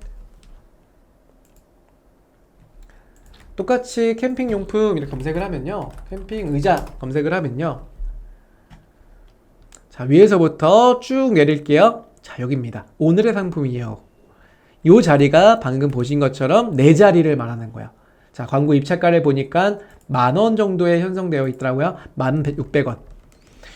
똑같이 캠핑용품 이렇게 검색을 하면요. 캠핑 의자 검색을 하면요. 자, 위에서부터 쭉 내릴게요. 자, 여기입니다. 오늘의 상품이에요. 이 자리가 방금 보신 것처럼 내 자리를 말하는 거야. 자, 광고 입찰가를 보니까 10,000원 정도에 형성되어 있더라고요. 16,600원.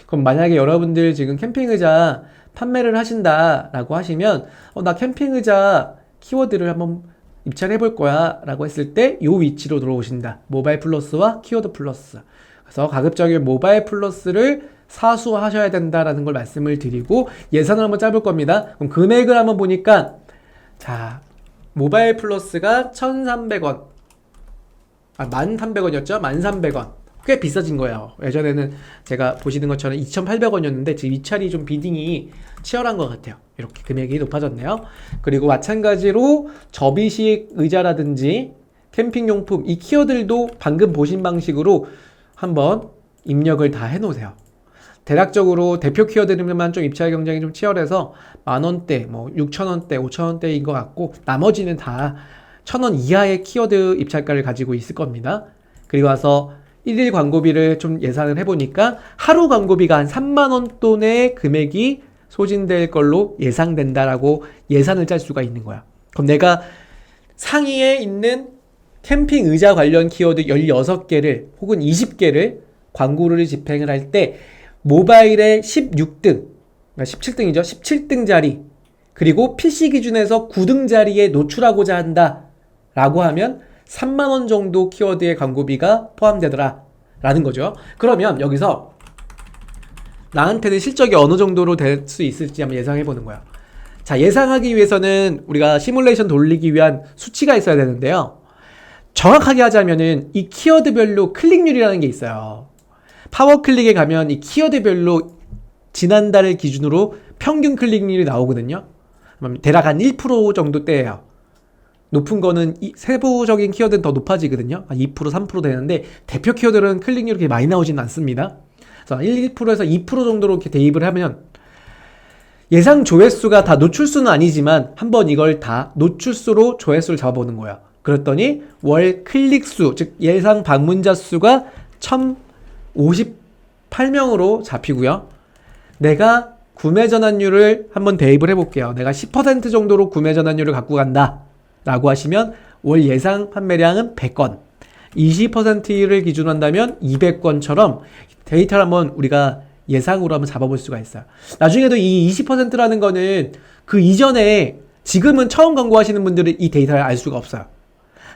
그럼 만약에 여러분들 지금 캠핑 의자 판매를 하신다라고 하시면 나 캠핑 의자 키워드를 한번 입찰해 볼 거야 라고 했을 때 이 위치로 들어오신다. 모바일 플러스와 키워드 플러스. 그래서 가급적이면 모바일 플러스를 사수하셔야 된다라는 걸 말씀을 드리고 예산을 한번 짜볼 겁니다. 그럼 금액을 한번 보니까 자, 모바일 플러스가 1,300원. 1,300원이었죠? 1,300원. 꽤 비싸진 거예요. 예전에는 제가 보시는 것처럼 2,800원이었는데 지금 입찰이 좀 비딩이 치열한 것 같아요. 이렇게 금액이 높아졌네요. 그리고 마찬가지로 접이식 의자라든지 캠핑용품 이 키워드들도 방금 보신 방식으로 한번 입력을 다 해놓으세요. 대략적으로 대표 키워드들만 좀 입찰 경쟁이 좀 치열해서 10,000원대, 뭐 6,000원대, 5,000원대인 것 같고 나머지는 다 1,000원 이하의 키워드 입찰가를 가지고 있을 겁니다. 그리고 와서 1일 광고비를 좀 예산을 해보니까 하루 광고비가 한 30,000원 돈의 금액이 소진될 걸로 예상된다라고 예산을 짤 수가 있는 거야. 그럼 내가 상위에 있는 캠핑 의자 관련 키워드 16개를 혹은 20개를 광고를 집행을 할 때 모바일의 16등, 그러니까 17등이죠. 17등 자리 그리고 PC 기준에서 9등 자리에 노출하고자 한다 라고 하면 30,000원 정도 키워드의 광고비가 포함되더라 라는 거죠. 그러면 여기서 나한테는 실적이 어느 정도로 될 수 있을지 한번 예상해 보는 거야. 자, 예상하기 위해서는 우리가 시뮬레이션 돌리기 위한 수치가 있어야 되는데요. 정확하게 하자면은 이 키워드별로 클릭률이라는 게 있어요. 파워클릭에 가면 이 키워드별로 지난달을 기준으로 평균 클릭률이 나오거든요. 대략 한 1% 정도대예요. 높은 거는 세부적인 키워드는 더 높아지거든요. 2%, 3% 되는데 대표 키워드는 클릭률이 그렇게 많이 나오지는 않습니다. 그래서 1%에서 2% 정도로 이렇게 대입을 하면 예상 조회수가 다 노출수는 아니지만 한번 이걸 다 노출수로 조회수를 잡아보는 거야. 그랬더니 월 클릭수, 즉 예상 방문자 수가 1,058명으로 잡히고요. 내가 구매 전환율을 한번 대입을 해볼게요. 내가 10% 정도로 구매 전환율을 갖고 간다 라고 하시면 월 예상 판매량은 100건, 20%를 기준으로 한다면 200건처럼 데이터를 한번 우리가 예상으로 한번 잡아볼 수가 있어요. 나중에도 이 20%라는 거는 그 이전에 지금은 처음 광고하시는 분들은 이 데이터를 알 수가 없어요.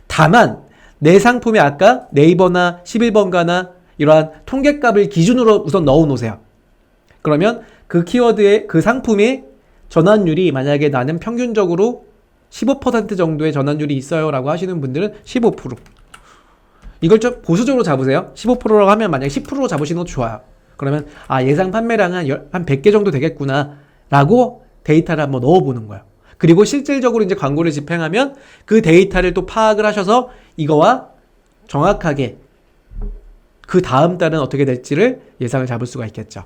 다만 내 상품에 아까 네이버나 11번가나 이러한 통계값을 기준으로 우선 넣어 놓으세요. 그러면 그 키워드의 그 상품의 전환율이 만약에 나는 평균적으로 15% 정도의 전환율이 있어요 라고 하시는 분들은 15%. 이걸 좀 보수적으로 잡으세요. 15%라고 하면 만약에 10% 잡으시는 것도 좋아요. 그러면 예상 판매량은 한 100개 정도 되겠구나 라고 데이터를 한번 넣어보는 거예요. 그리고 실질적으로 이제 광고를 집행하면 그 데이터를 또 파악을 하셔서 이거와 정확하게 그 다음 달은 어떻게 될지를 예상을 잡을 수가 있겠죠.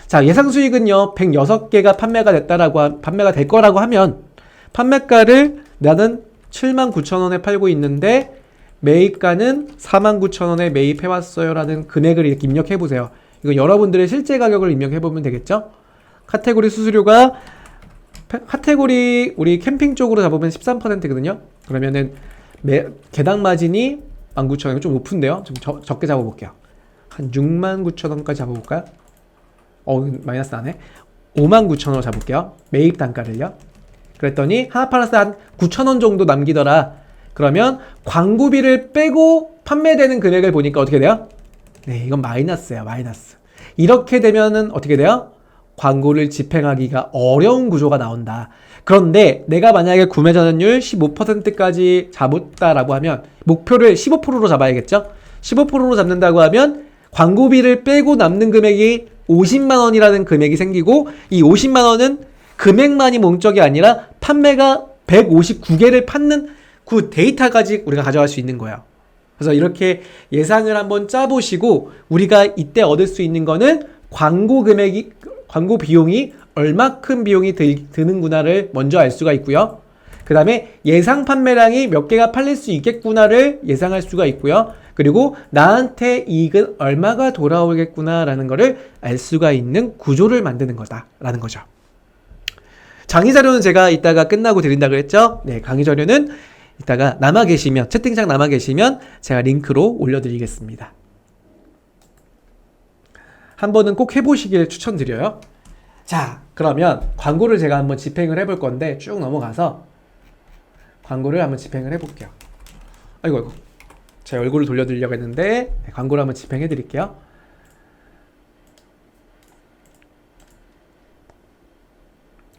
자, 예상 수익은요 106개가 판매가 될 거라고 하면 판매가를 나는 79,000원에 팔고 있는데 매입가는 49,000원에 매입해왔어요 라는 금액을 이렇게 입력해보세요. 이거 여러분들의 실제 가격을 입력해보면 되겠죠. 카테고리 수수료가 카테고리 우리 캠핑 쪽으로 잡으면 13%거든요. 그러면은 개당 마진이 19,000원, 좀 높은데요. 좀 적게 잡아볼게요. 한 69,000원까지 잡아볼까요? 마이너스 나네. 59,000원으로 잡을게요. 매입 단가를요. 그랬더니 하나 팔아서 한 9,000원 정도 남기더라. 그러면 광고비를 빼고 판매되는 금액을 보니까 어떻게 돼요? 네, 이건 마이너스예요. 마이너스. 이렇게 되면은 어떻게 돼요? 광고를 집행하기가 어려운 구조가 나온다. 그런데 내가 만약에 구매 전환율 15%까지 잡았다라고 하면 목표를 15%로 잡아야겠죠? 15%로 잡는다고 하면 광고비를 빼고 남는 금액이 50만 원이라는 금액이 생기고 이 50만 원은 금액만이 목적이 아니라 판매가 159개를 판는 그 데이터까지 우리가 가져갈 수 있는 거예요. 그래서 이렇게 예상을 한번 짜보시고 우리가 이때 얻을 수 있는 거는 광고 비용이 얼마큼 비용이 드는구나를 먼저 알 수가 있고요. 그 다음에 예상 판매량이 몇 개가 팔릴 수 있겠구나를 예상할 수가 있고요. 그리고 나한테 이익은 얼마가 돌아오겠구나라는 거를 알 수가 있는 구조를 만드는 거다라는 거죠. 강의 자료는 제가 이따가 끝나고 드린다고 했죠. 네, 강의 자료는 이따가 남아 계시면, 채팅창 남아 계시면 제가 링크로 올려드리겠습니다. 한 번은 꼭 해보시길 추천드려요. 자, 그러면 광고를 제가 한번 집행을 해볼 건데 쭉 넘어가서 광고를 한번 집행을 해볼게요. 아이고 제 얼굴을 돌려드리려고 했는데 광고를 한번 집행해 드릴게요.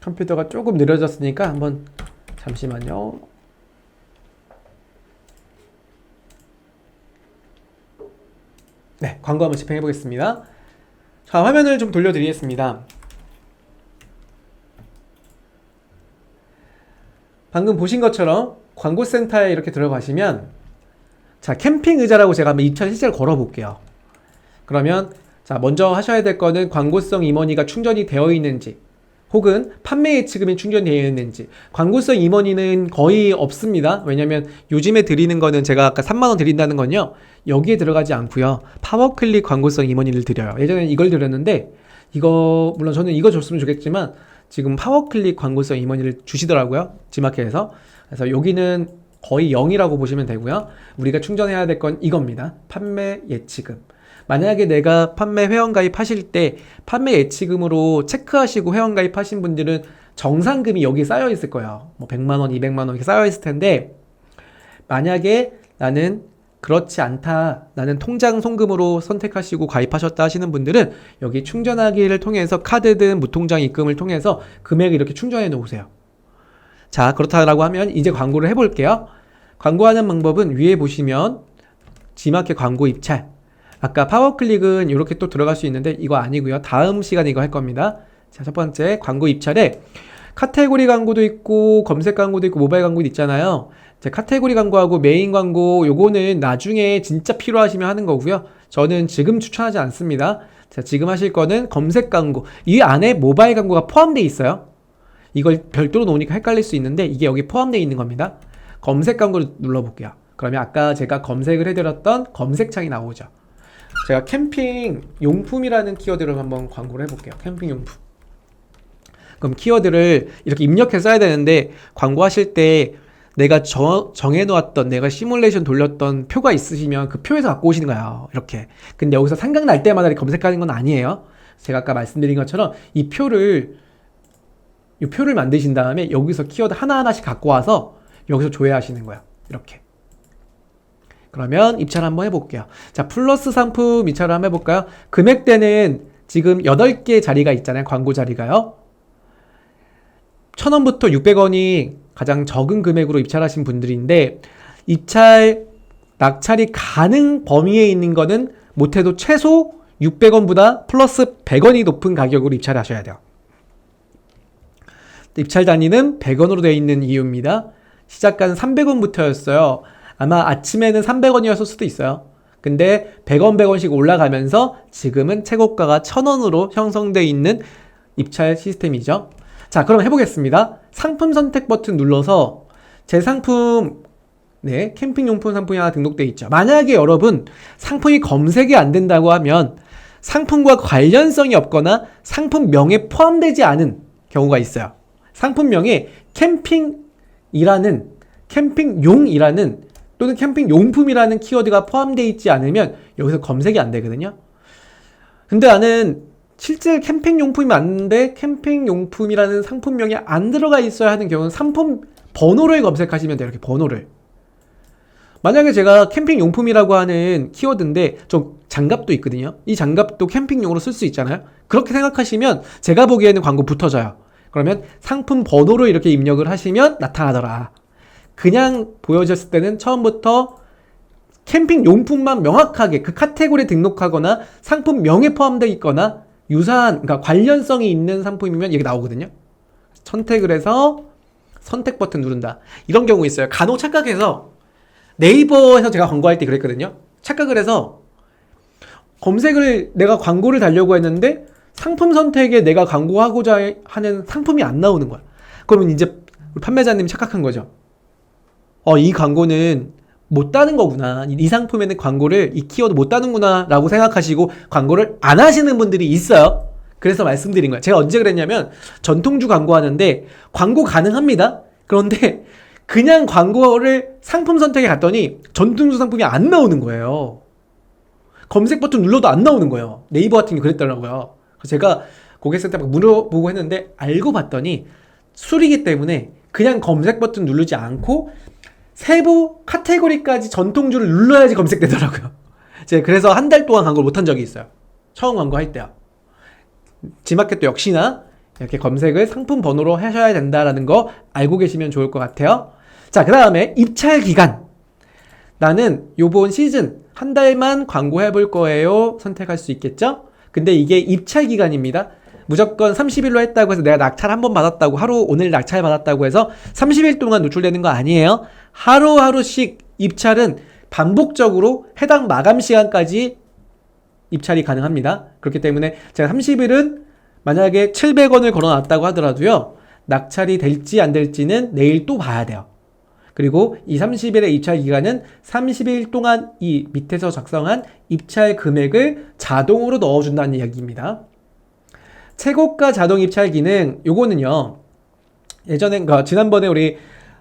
컴퓨터가 조금 느려졌으니까 한번 잠시만요. 네, 광고 한번 집행해 보겠습니다. 자, 화면을 좀 돌려드리겠습니다. 방금 보신 것처럼 광고센터에 이렇게 들어가시면, 자, 캠핑 의자라고 제가 한번 입찰 실제로 걸어 볼게요. 그러면 자, 먼저 하셔야 될 거는 광고성 임원이가 충전이 되어 있는지, 혹은 판매 예치금이 충전되어 있는지. 광고성 임원이는 거의 없습니다. 왜냐면 요즘에 드리는 거는, 제가 아까 3만원 드린다는 건요, 여기에 들어가지 않고요, 파워클릭 광고성 임원이를 드려요. 예전에는 이걸 드렸는데, 이거 물론 저는 이거 줬으면 좋겠지만 지금 파워클릭 광고성 임원이를 주시더라고요, 지마켓에서. 그래서 여기는 거의 0이라고 보시면 되고요. 우리가 충전해야 될 건 이겁니다. 판매 예치금. 만약에 내가 판매 회원가입 하실 때 판매 예치금으로 체크하시고 회원가입 하신 분들은 정상금이 여기 쌓여 있을 거예요. 뭐 100만원, 200만원 이렇게 쌓여 있을 텐데, 만약에 나는 그렇지 않다, 나는 통장 송금으로 선택하시고 가입하셨다 하시는 분들은 여기 충전하기를 통해서 카드든 무통장 입금을 통해서 금액을 이렇게 충전해 놓으세요. 자, 그렇다라고 하면 이제 광고를 해볼게요. 광고하는 방법은 위에 보시면 지마켓 광고 입찰, 아까 파워클릭은 이렇게 또 들어갈 수 있는데 이거 아니고요. 다음 시간에 이거 할 겁니다. 자, 첫 번째 광고 입찰에 카테고리 광고도 있고 검색 광고도 있고 모바일 광고도 있잖아요. 자, 카테고리 광고하고 메인 광고 요거는 나중에 진짜 필요하시면 하는 거고요. 저는 지금 추천하지 않습니다. 자, 지금 하실 거는 검색 광고. 이 안에 모바일 광고가 포함되어 있어요. 이걸 별도로 놓으니까 헷갈릴 수 있는데 이게 여기 포함되어 있는 겁니다. 검색 광고를 눌러볼게요. 그러면 아까 제가 검색을 해드렸던 검색창이 나오죠. 제가 캠핑 용품이라는 키워드로 한번 광고를 해볼게요. 캠핑 용품. 그럼 키워드를 이렇게 입력해서 써야 되는데, 광고하실 때 내가 정해놓았던, 내가 시뮬레이션 돌렸던 표가 있으시면 그 표에서 갖고 오시는 거예요. 이렇게. 근데 여기서 생각날 때마다 검색하는 건 아니에요. 제가 아까 말씀드린 것처럼 이 표를 만드신 다음에 여기서 키워드 하나하나씩 갖고 와서 여기서 조회하시는 거예요. 이렇게. 그러면 입찰 한번 해볼게요. 자, 플러스 상품 입찰을 한번 해볼까요? 금액대는 지금 8개 자리가 있잖아요. 광고 자리가요. 1,000원부터 600원이 가장 적은 금액으로 입찰하신 분들인데, 입찰, 낙찰이 가능 범위에 있는 거는 못해도 최소 600원보다 플러스 100원이 높은 가격으로 입찰을 하셔야 돼요. 입찰 단위는 100원으로 되어 있는 이유입니다. 시작가는 300원부터였어요. 아마 아침에는 300원이었을 수도 있어요. 근데 100원 100원씩 올라가면서 지금은 최고가가 1,000원으로 형성되어 있는 입찰 시스템이죠. 자, 그럼 해보겠습니다. 상품 선택 버튼 눌러서 제 상품, 네, 캠핑용품 상품이 하나 등록되어 있죠. 만약에 여러분 상품이 검색이 안 된다고 하면 상품과 관련성이 없거나 상품명에 포함되지 않은 경우가 있어요. 상품명에 캠핑용이라는 또는 캠핑용품이라는 키워드가 포함되어 있지 않으면 여기서 검색이 안 되거든요. 근데 나는 실제 캠핑용품이 맞는데 캠핑용품이라는 상품명이 안 들어가 있어야 하는 경우는 상품 번호를 검색하시면 돼요. 이렇게 번호를. 만약에 제가 캠핑용품이라고 하는 키워드인데 저 장갑도 있거든요. 이 장갑도 캠핑용으로 쓸 수 있잖아요. 그렇게 생각하시면 제가 보기에는 광고 붙어져요. 그러면 상품 번호로 이렇게 입력을 하시면 나타나더라. 그냥 보여졌을 때는 처음부터 캠핑용품만 명확하게 그 카테고리에 등록하거나 상품명에 포함되어 있거나 유사한, 그러니까 관련성이 있는 상품이면 이게 나오거든요. 선택을 해서 선택 버튼 누른다. 이런 경우 있어요. 간혹 착각해서 네이버에서 제가 광고할 때 그랬거든요. 착각을 해서 검색을, 내가 광고를 달려고 했는데 상품 선택에 내가 광고하고자 하는 상품이 안 나오는 거야. 그러면 이제 판매자님이 착각한 거죠. 이 광고는 못 따는 거구나. 이 상품에는 광고를, 이 키워드 못 따는구나 라고 생각하시고 광고를 안 하시는 분들이 있어요. 그래서 말씀드린 거예요. 제가 언제 그랬냐면 전통주 광고하는데 광고 가능합니다. 그런데 그냥 광고를 상품 선택에 갔더니 전통주 상품이 안 나오는 거예요. 검색 버튼 눌러도 안 나오는 거예요. 네이버 같은 게 그랬더라고요. 그래서 제가 고객센터 막 물어보고 했는데 알고 봤더니 술이기 때문에 그냥 검색 버튼 누르지 않고 세부 카테고리까지 전통주를 눌러야지 검색되더라고요. 제가 그래서 한 달 동안 광고를 못한 적이 있어요. 처음 광고할 때요. 지마켓도 역시나 이렇게 검색을 상품 번호로 하셔야 된다라는 거 알고 계시면 좋을 것 같아요. 자, 그 다음에 입찰 기간. 나는 요번 시즌 한 달만 광고해볼 거예요. 선택할 수 있겠죠? 근데 이게 입찰 기간입니다. 무조건 30일로 했다고 해서 내가 낙찰 한 번 받았다고 오늘 낙찰 받았다고 해서 30일 동안 노출되는 거 아니에요. 하루하루씩 입찰은 반복적으로 해당 마감 시간까지 입찰이 가능합니다. 그렇기 때문에 제가 30일은 만약에 700원을 걸어놨다고 하더라도요. 낙찰이 될지 안 될지는 내일 또 봐야 돼요. 그리고 이 30일의 입찰 기간은 30일 동안 이 밑에서 작성한 입찰 금액을 자동으로 넣어준다는 이야기입니다. 최고가 자동 입찰 기능, 요거는요. 예전에, 지난번에 우리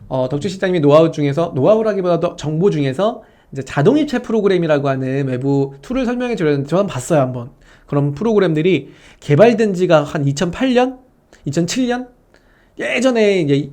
덕주 실장님이 노하우라기보다도 정보 중에서 이제 자동 입찰 프로그램이라고 하는 외부 툴을 설명해 주려는데 저는 봤어요, 한번. 그런 프로그램들이 개발된 지가 한 2008년? 2007년? 예전에 이제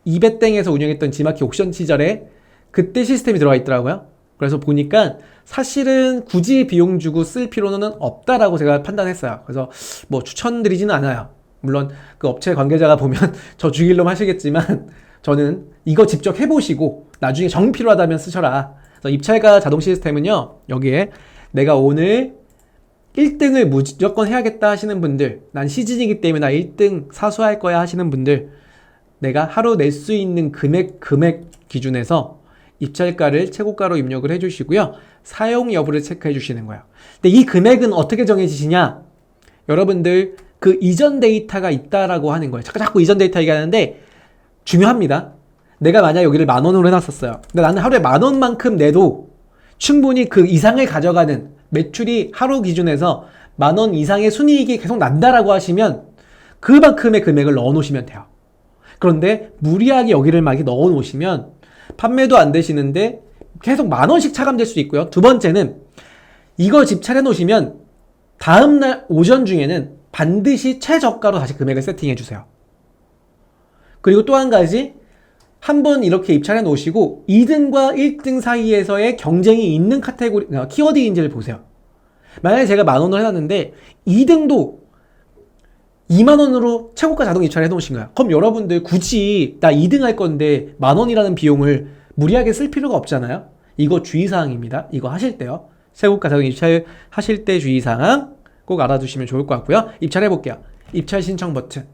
이베땡에서 운영했던 지마켓 옥션 시절에 그때 시스템이 들어가 있더라고요. 그래서 보니까 사실은 굳이 비용 주고 쓸 필요는 없다라고 제가 판단했어요. 그래서 뭐 추천드리지는 않아요. 물론 그 업체 관계자가 보면 저 죽일 놈 하시겠지만 저는 이거 직접 해보시고 나중에 정 필요하다면 쓰셔라. 그래서 입찰가 자동 시스템은요. 여기에 내가 오늘 1등을 무조건 해야겠다 하시는 분들, 난 시즌이기 때문에 나 1등 사수할 거야 하시는 분들, 내가 하루 낼 수 있는 금액 기준에서 입찰가를 최고가로 입력을 해주시고요. 사용 여부를 체크해 주시는 거예요. 근데 이 금액은 어떻게 정해지시냐? 여러분들 그 이전 데이터가 있다라고 하는 거예요. 자꾸 이전 데이터 얘기하는데 중요합니다. 내가 만약 여기를 10,000원으로 해놨었어요. 근데 나는 하루에 10,000원만큼 내도 충분히 그 이상을 가져가는 매출이 하루 기준에서 10,000원 이상의 순이익이 계속 난다라고 하시면 그만큼의 금액을 넣어 놓으시면 돼요. 그런데 무리하게 여기를 막 넣어 놓으시면 판매도 안 되시는데 계속 10,000원씩 차감될 수 있고요. 두 번째는 이거 집찰해 놓으시면 다음날 오전 중에는 반드시 최저가로 다시 금액을 세팅해 주세요. 그리고 또 한 가지, 한번 이렇게 입찰해 놓으시고 2등과 1등 사이에서의 경쟁이 있는 카테고리, 키워드인지를 보세요. 만약에 제가 10,000원을 해놨는데 2등도 20,000원으로 최고가 자동 입찰해 놓으신 거야. 그럼 여러분들 굳이 나 2등 할 건데 10,000원이라는 비용을 무리하게 쓸 필요가 없잖아요. 이거 주의사항입니다. 이거 하실 때요. 최고가 자동 입찰 하실 때 주의사항 꼭 알아두시면 좋을 것 같고요. 입찰해 볼게요. 입찰 신청 버튼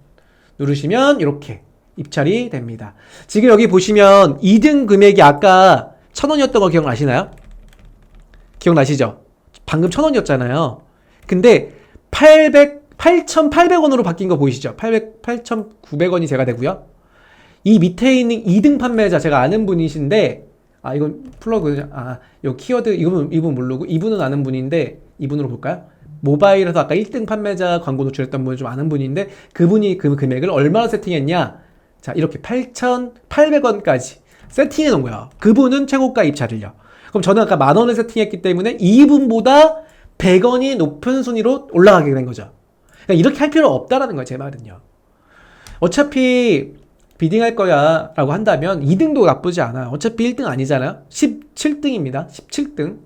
누르시면 이렇게 입찰이 됩니다. 지금 여기 보시면 2등 금액이 아까 1,000원이었던 거 기억나시나요? 기억나시죠? 방금 1,000원이었잖아요. 근데 8,800원으로 바뀐 거 보이시죠? 8,900원이 제가 되고요. 이 밑에 있는 2등 판매자, 제가 아는 분이신데, 이건 플러그, 요 키워드, 이분 모르고, 이분은 아는 분인데, 이분으로 볼까요? 모바일에서 아까 1등 판매자 광고 노출했던 분은 좀 아는 분인데, 그분이 그 금액을 얼마나 세팅했냐? 자, 이렇게 8,800원까지 세팅해 놓은 거야. 그분은 최고가 입찰을요. 그럼 저는 아까 10,000원을 세팅했기 때문에 이분보다 100원이 높은 순위로 올라가게 된 거죠. 그러니까 이렇게 할 필요 없다라는 거예요, 제 말은요. 어차피 비딩할 거야 라고 한다면 2등도 나쁘지 않아요. 어차피 1등 아니잖아요. 17등입니다. 17등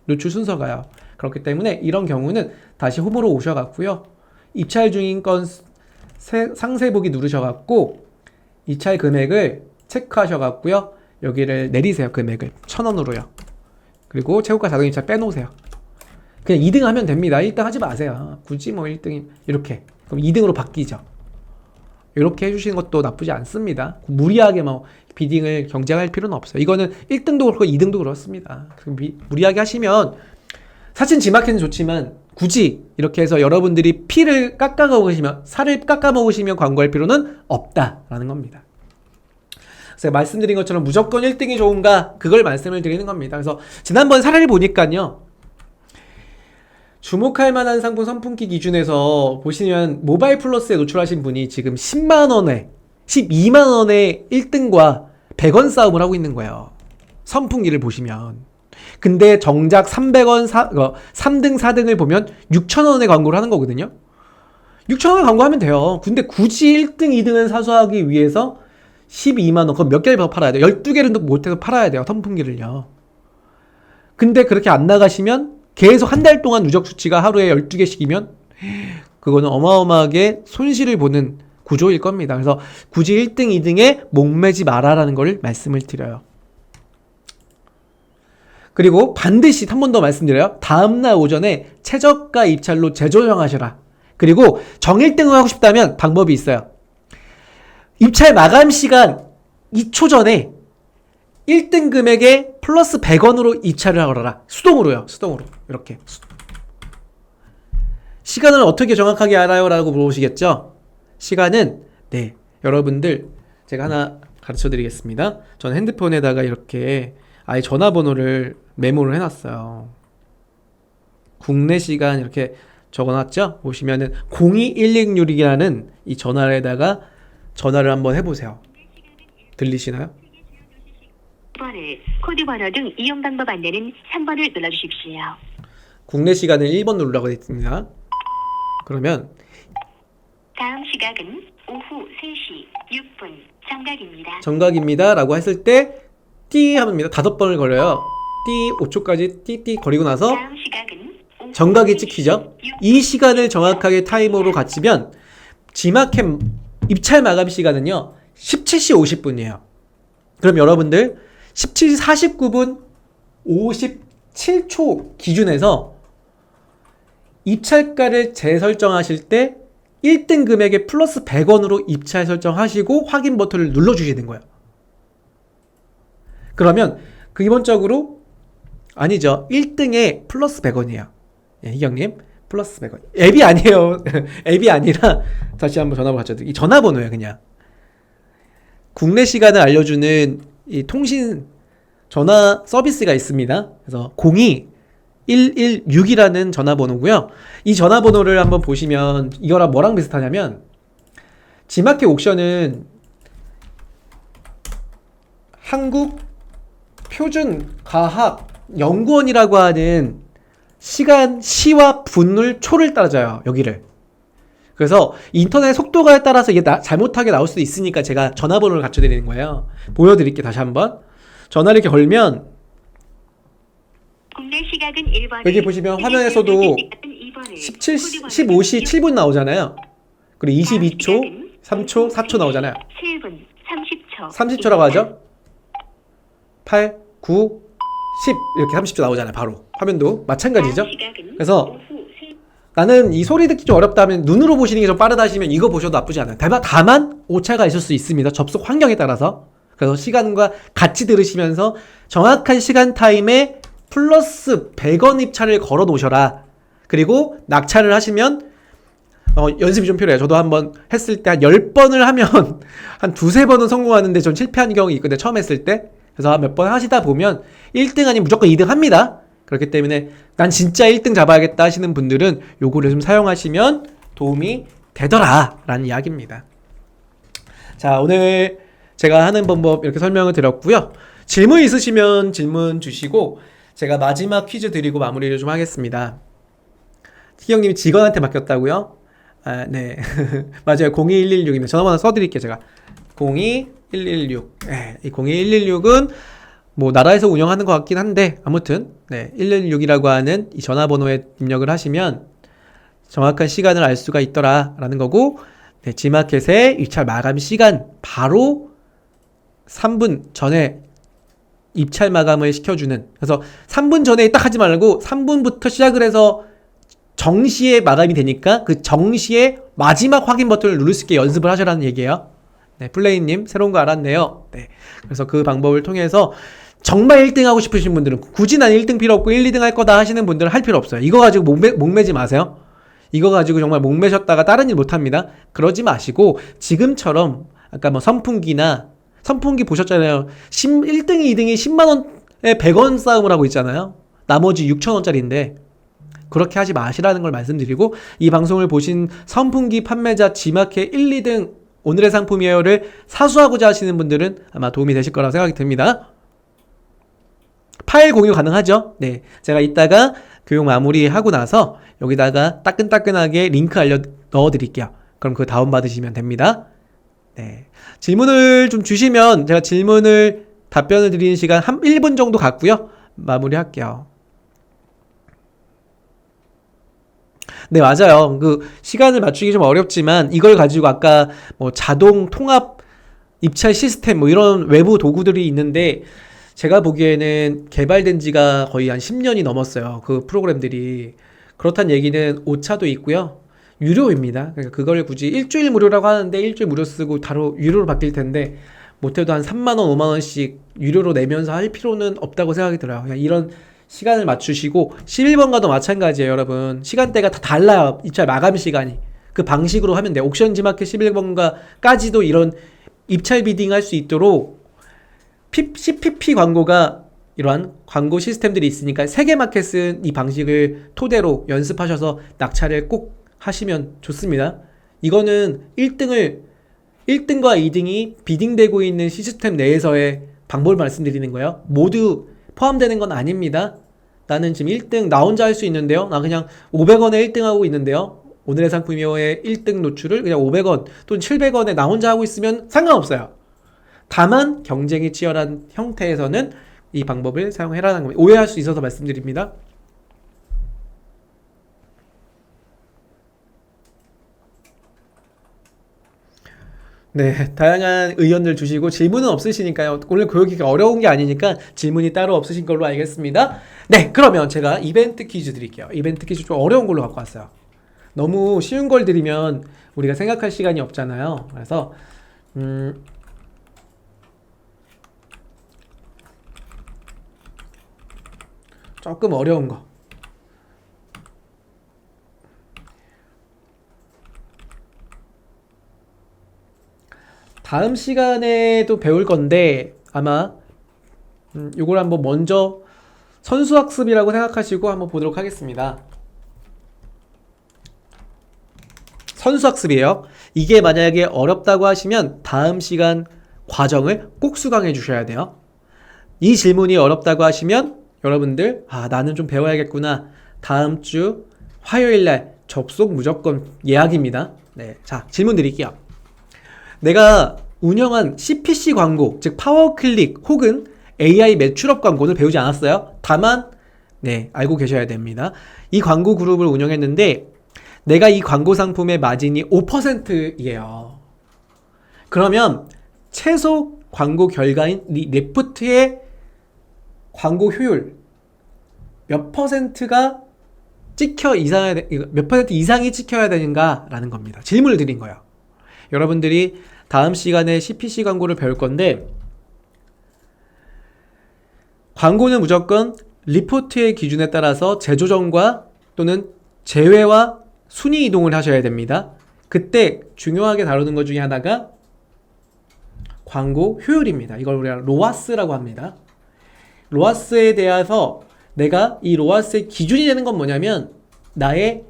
노출 순서가요. 그렇기 때문에 이런 경우는 다시 홈으로 오셔갖고요. 입찰 중인 건 상세 보기 누르셔갖고 입찰 금액을 체크하셔갖고요. 여기를 내리세요. 금액을 1,000원으로요. 그리고 최고가 자동 입찰 빼놓으세요. 그냥 2등 하면 됩니다. 1등 하지 마세요. 굳이 뭐 1등이 이렇게 그럼 2등으로 바뀌죠. 이렇게 해주시는 것도 나쁘지 않습니다. 무리하게 뭐 비딩을 경쟁할 필요는 없어요. 이거는 1등도 그렇고 2등도 그렇습니다. 무리하게 하시면 사실 지마켓은 좋지만 굳이 이렇게 해서 여러분들이 피를 깎아 먹으시면, 살을 깎아 먹으시면 광고할 필요는 없다라는 겁니다. 제가 말씀드린 것처럼 무조건 1등이 좋은가, 그걸 말씀을 드리는 겁니다. 그래서 지난번 사례를 보니까요, 주목할 만한 상품 선풍기 기준에서 보시면 모바일 플러스에 노출하신 분이 지금 10만원에 12만원에 1등과 100원 싸움을 하고 있는 거예요. 선풍기를 보시면. 근데 정작 300원 3등 4등을 보면 6,000원의 광고를 하는 거거든요. 6,000원 광고하면 돼요. 근데 굳이 1등 2등을 사수하기 위해서 12만원, 그럼 몇 개를 더 팔아야 돼요? 12개를 못해서 팔아야 돼요, 선풍기를요. 근데 그렇게 안 나가시면 계속 한 달 동안 누적 수치가 하루에 12개씩이면 그거는 어마어마하게 손실을 보는 구조일 겁니다. 그래서 굳이 1등, 2등에 목매지 마라라는 걸 말씀을 드려요. 그리고 반드시 한 번 더 말씀드려요. 다음날 오전에 최저가 입찰로 재조정하셔라. 그리고 정일등을 하고 싶다면 방법이 있어요. 입찰 마감 시간 2초 전에 1등 금액에 플러스 100원으로 입찰을 하거라. 수동으로요. 수동으로. 이렇게. 시간을 어떻게 정확하게 알아요? 라고 물어보시겠죠? 시간은 네, 여러분들 제가 하나 가르쳐 드리겠습니다. 저는 핸드폰에다가 이렇게 아예 전화번호를 메모를 해놨어요. 국내 시간 이렇게 적어놨죠? 보시면은 02166이라는 이 전화에다가 전화를 한번 해보세요. 들리시나요? 번을 코드 번호 등 이용 방법 안내는 3번을 눌러주십시오. 국내 시간은 1번 누르라고 되어 있습니다. 그러면 다음 시각은 오후 3시 6분 정각입니다. 정각입니다 라고 했을 때 띠 합니다. 5번을 걸려요. 띠 5초까지 띠띠 거리고 나서 다음 시각은 오후 정각이 3시 찍히죠. 6분. 이 시간을 정확하게 타이머로 갖추면 G마켓 입찰 마감 시간은요 17시 50분이에요. 그럼 여러분들 17시 49분 57초 기준에서 입찰가를 재설정하실 때 1등 금액에 플러스 100원으로 입찰 설정하시고 확인 버튼을 눌러주시는 거예요. 그러면 기본적으로 아니죠. 1등에 플러스 100원이에요. 예, 희경님 플러스 100원. 앱이 아니에요. 앱이 아니라 다시 한번 전화번호 갖춰드릴게요. 이 전화번호예요. 그냥 국내 시간을 알려주는 이 통신 전화 서비스가 있습니다. 그래서 02116이라는 전화번호고요. 이 전화번호를 한번 보시면 이거랑 뭐랑 비슷하냐면 G마켓 옥션은 한국 표준 과학 연구원이라고 하는 시간, 시와 분을 초를 따져요. 여기를. 그래서 인터넷 속도가에 따라서 이게 잘못하게 나올 수도 있으니까 제가 전화번호를 갖춰드리는 거예요. 보여드릴게요. 다시 한번. 전화를 이렇게 걸면 국내 시각은 1번. 여기 보시면 화면에서도 15시 7분 나오잖아요. 그리고 22초, 3초, 4초 나오잖아요. 7분 30초. 30초라고 하죠. 8, 9, 10 이렇게 30초 나오잖아요. 바로 화면도 마찬가지죠. 그래서 나는 이 소리 듣기 좀 어렵다면 눈으로 보시는 게 좀 빠르다 하시면 이거 보셔도 나쁘지 않아요. 다만 오차가 있을 수 있습니다. 접속 환경에 따라서. 그래서 시간과 같이 들으시면서 정확한 시간 타임에 플러스 100원 입찰을 걸어 놓으셔라. 그리고 낙찰을 하시면 연습이 좀 필요해요. 저도 한번 했을 때 한 10번을 하면 한 두세 번은 성공하는데 전 실패한 경험이 있거든요. 처음 했을 때. 그래서 몇 번 하시다 보면 1등 아니면 무조건 2등 합니다. 그렇기 때문에 난 진짜 1등 잡아야겠다 하시는 분들은 요거를 좀 사용하시면 도움이 되더라 라는 이야기입니다. 자, 오늘 제가 하는 방법 이렇게 설명을 드렸고요. 질문 있으시면 질문 주시고 제가 마지막 퀴즈 드리고 마무리를 좀 하겠습니다. 희경님이 직원한테 맡겼다고요? 아, 네. 맞아요. 02116입니다. 전화번호 써드릴게요. 제가 02116. 네, 이 02116은 뭐 나라에서 운영하는 것 같긴 한데 아무튼 네, 116이라고 하는 이 전화번호에 입력을 하시면 정확한 시간을 알 수가 있더라라는 거고, 네, G마켓의 입찰 마감 시간 바로 3분 전에 입찰 마감을 시켜주는, 그래서 3분 전에 딱 하지 말고 3분부터 시작을 해서 정시에 마감이 되니까 그 정시에 마지막 확인 버튼을 누를 수 있게 연습을 하셔라는 얘기예요. 네, 플레이님 새로운 거 알았네요. 네, 그래서 그 방법을 통해서 정말 1등 하고 싶으신 분들은 굳이 난 1등 필요 없고 1, 2등 할 거다 하시는 분들은 할 필요 없어요. 이거 가지고 목매지 마세요. 이거 가지고 정말 목매셨다가 다른 일 못합니다. 그러지 마시고 지금처럼 아까 뭐 선풍기 보셨잖아요. 1등이 2등이 10만원에 100원 싸움을 하고 있잖아요. 나머지 6천원짜리인데 그렇게 하지 마시라는 걸 말씀드리고, 이 방송을 보신 선풍기 판매자 G마켓 1, 2등 오늘의 상품이에요를 사수하고자 하시는 분들은 아마 도움이 되실 거라고 생각이 듭니다. 파일 공유 가능하죠? 네, 제가 이따가 교육 마무리하고 나서 여기다가 따끈따끈하게 링크 넣어드릴게요. 그럼 그거 다운받으시면 됩니다. 네, 질문을 좀 주시면 제가 답변을 드리는 시간 1분 정도 갖고요. 마무리할게요. 네, 맞아요. 그 시간을 맞추기 좀 어렵지만 이걸 가지고 아까 뭐 자동 통합 입찰 시스템 뭐 이런 외부 도구들이 있는데 제가 보기에는 개발된 지가 거의 한 10년이 넘었어요. 그 프로그램들이. 그렇단 얘기는 오차도 있고요. 유료입니다. 그러니까 그걸 굳이 일주일 무료라고 하는데 일주일 무료 쓰고 바로 유료로 바뀔 텐데 못해도 한 3만원, 5만원씩 유료로 내면서 할 필요는 없다고 생각이 들어요. 그냥 이런 시간을 맞추시고 11번가도 마찬가지예요, 여러분. 시간대가 다 달라요. 입찰 마감 시간이. 그 방식으로 하면 돼요. 옥션 지마켓 11번가까지도 이런 입찰 비딩 할 수 있도록 CPP 광고가 이러한 광고 시스템들이 있으니까 세계마켓은 이 방식을 토대로 연습하셔서 낙찰을 꼭 하시면 좋습니다. 이거는 1등과 2등이 비딩되고 있는 시스템 내에서의 방법을 말씀드리는 거예요. 모두 포함되는 건 아닙니다. 나는 지금 1등 나 혼자 할 수 있는데요. 나 그냥 500원에 1등 하고 있는데요. 오늘의 상품이요의 1등 노출을 그냥 500원 또는 700원에 나 혼자 하고 있으면 상관없어요. 다만 경쟁이 치열한 형태에서는 이 방법을 사용해라는 겁니다. 오해할 수 있어서 말씀드립니다. 네, 다양한 의견들 주시고 질문은 없으시니까요. 오늘 교육이 어려운 게 아니니까 질문이 따로 없으신 걸로 알겠습니다. 네, 그러면 제가 이벤트 퀴즈 드릴게요. 이벤트 퀴즈 좀 어려운 걸로 갖고 왔어요. 너무 쉬운 걸 드리면 우리가 생각할 시간이 없잖아요. 그래서 조금 어려운 거. 다음 시간에도 배울 건데 아마 요걸 한번 먼저 선수학습이라고 생각하시고 한번 보도록 하겠습니다. 선수학습이에요. 이게 만약에 어렵다고 하시면 다음 시간 과정을 꼭 수강해 주셔야 돼요. 이 질문이 어렵다고 하시면 여러분들 나는 좀 배워야겠구나. 다음 주 화요일날 접속 무조건 예약입니다. 네, 자 질문 드릴게요. 내가 운영한 CPC 광고, 즉 파워클릭 혹은 AI 매출업 광고를 배우지 않았어요. 다만 알고 계셔야 됩니다. 이 광고 그룹을 운영했는데 내가 이 광고 상품의 마진이 5%예요. 그러면 최소 광고 결과인 리포트의 광고 효율 몇 퍼센트가 몇 퍼센트 이상이 찍혀야 되는가라는 겁니다. 질문을 드린 거예요. 여러분들이 다음 시간에 CPC 광고를 배울 건데 광고는 무조건 리포트의 기준에 따라서 재조정과 또는 제외와 순위 이동을 하셔야 됩니다. 그때 중요하게 다루는 것 중에 하나가 광고 효율입니다. 이걸 우리가 로아스라고 합니다. 로아스에 대해서 내가 이 로아스의 기준이 되는 건 뭐냐면 나의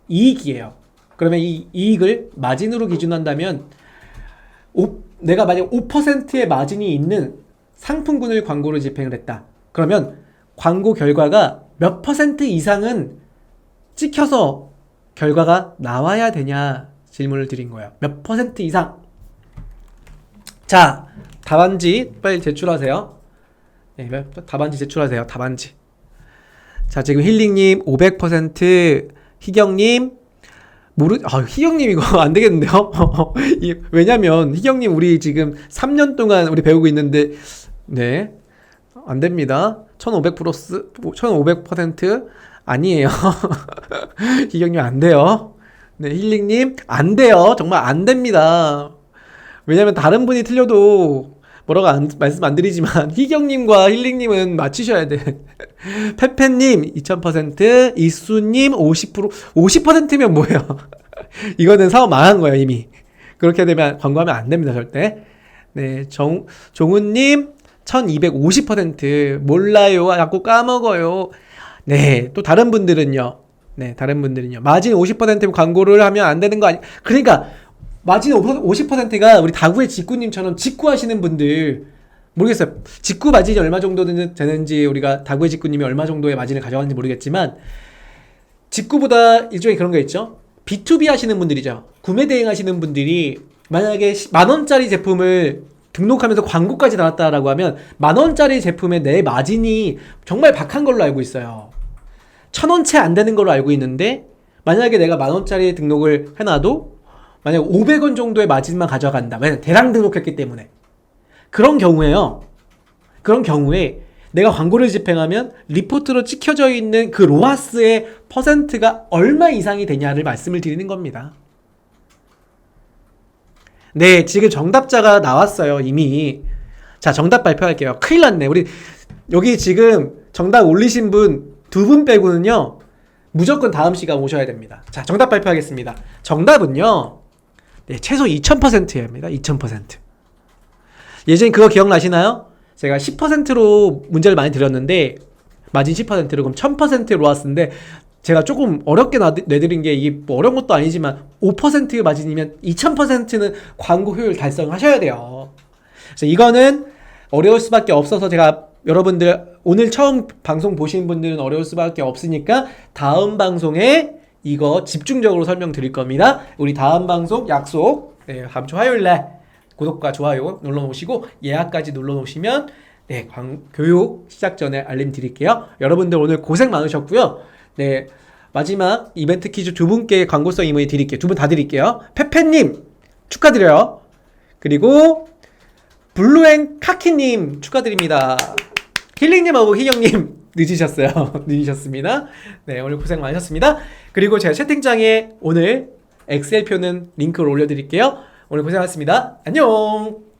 이익이에요. 그러면 이 이익을 마진으로 기준한다면 내가 만약 5%의 마진이 있는 상품군을 광고로 집행을 했다. 그러면 광고 결과가 몇 퍼센트 이상은 찍혀서 결과가 나와야 되냐 질문을 드린 거예요. 몇 퍼센트 이상? 자, 답안지 빨리 제출하세요. 네, 답안지 제출하세요. 답안지. 자, 지금 힐링님 500%, 희경님 희경님 이거 안 되겠는데요? 왜냐면 희경님 우리 지금 3년 동안 우리 배우고 있는데 안 됩니다. 1500 플러스 1500% 아니에요. 희경님 안 돼요. 네, 힐링님 안 돼요. 정말 안 됩니다. 왜냐면 다른 분이 틀려도 뭐라고 말씀 안 드리지만 희경님과 힐링님은 맞추셔야 돼. 페페님 2000%, 이수님 50%면 뭐예요? 이거는 사업 망한 거예요 이미. 그렇게 되면 광고하면 안 됩니다 절대. 네, 종훈님 1250% 몰라요. 자꾸 까먹어요. 네, 또 다른 분들은요. 마진 50%면 광고를 하면 안 되는 거 아니? 그러니까 마진 50%가 우리 다구의 직구님처럼 직구하시는 분들 모르겠어요. 직구 마진이 얼마 정도 되는지 우리가 다구의 직구님이 얼마 정도의 마진을 가져가는지 모르겠지만 직구보다 일종의 그런 거 있죠. B2B 하시는 분들이죠. 구매 대행 하시는 분들이 만약에 만원짜리 제품을 등록하면서 광고까지 나왔다라고 하면 만원짜리 제품에 내 마진이 정말 박한 걸로 알고 있어요. 1,000원 채 안 되는 걸로 알고 있는데 만약에 내가 만원짜리 등록을 해놔도 만약 500원 정도의 마진만 가져간다. 왜냐면 대량 등록했기 때문에. 그런 경우에요. 그런 경우에 내가 광고를 집행하면 리포트로 찍혀져 있는 그 로하스의 퍼센트가 얼마 이상이 되냐를 말씀을 드리는 겁니다. 네, 지금 정답자가 나왔어요, 이미. 자, 정답 발표할게요. 큰일 났네. 우리 여기 지금 정답 올리신 분 2분 빼고는요, 무조건 다음 시간 오셔야 됩니다. 자, 정답 발표하겠습니다. 정답은요, 네, 최소 2000%입니다. 2000%. 예전에 그거 기억나시나요? 제가 10%로 문제를 많이 드렸는데 마진 10%로 그럼 1000% 로하스인데 제가 조금 어렵게 내드린 게 이게 뭐 어려운 것도 아니지만 5% 마진이면 2000%는 광고 효율 달성하셔야 돼요. 그래서 이거는 어려울 수밖에 없어서 제가 여러분들 오늘 처음 방송 보신 분들은 어려울 수밖에 없으니까 다음 방송에 이거 집중적으로 설명드릴 겁니다. 우리 다음 방송 약속, 네, 다음 주 화요일날 구독과 좋아요 눌러놓으시고 예약까지 눌러놓으시면 네, 교육 시작 전에 알림 드릴게요. 여러분들 오늘 고생 많으셨고요. 네, 마지막 이벤트 퀴즈 2분께 광고성 이메일 드릴게요. 2분 다 드릴게요. 페페님 축하드려요. 그리고 블루앤 카키님 축하드립니다. 힐링님하고 희경님 늦으셨어요. 늦으셨습니다. 네, 오늘 고생 많으셨습니다. 그리고 제가 채팅창에 오늘 엑셀표는 링크를 올려드릴게요. 오늘 고생하셨습니다. 안녕.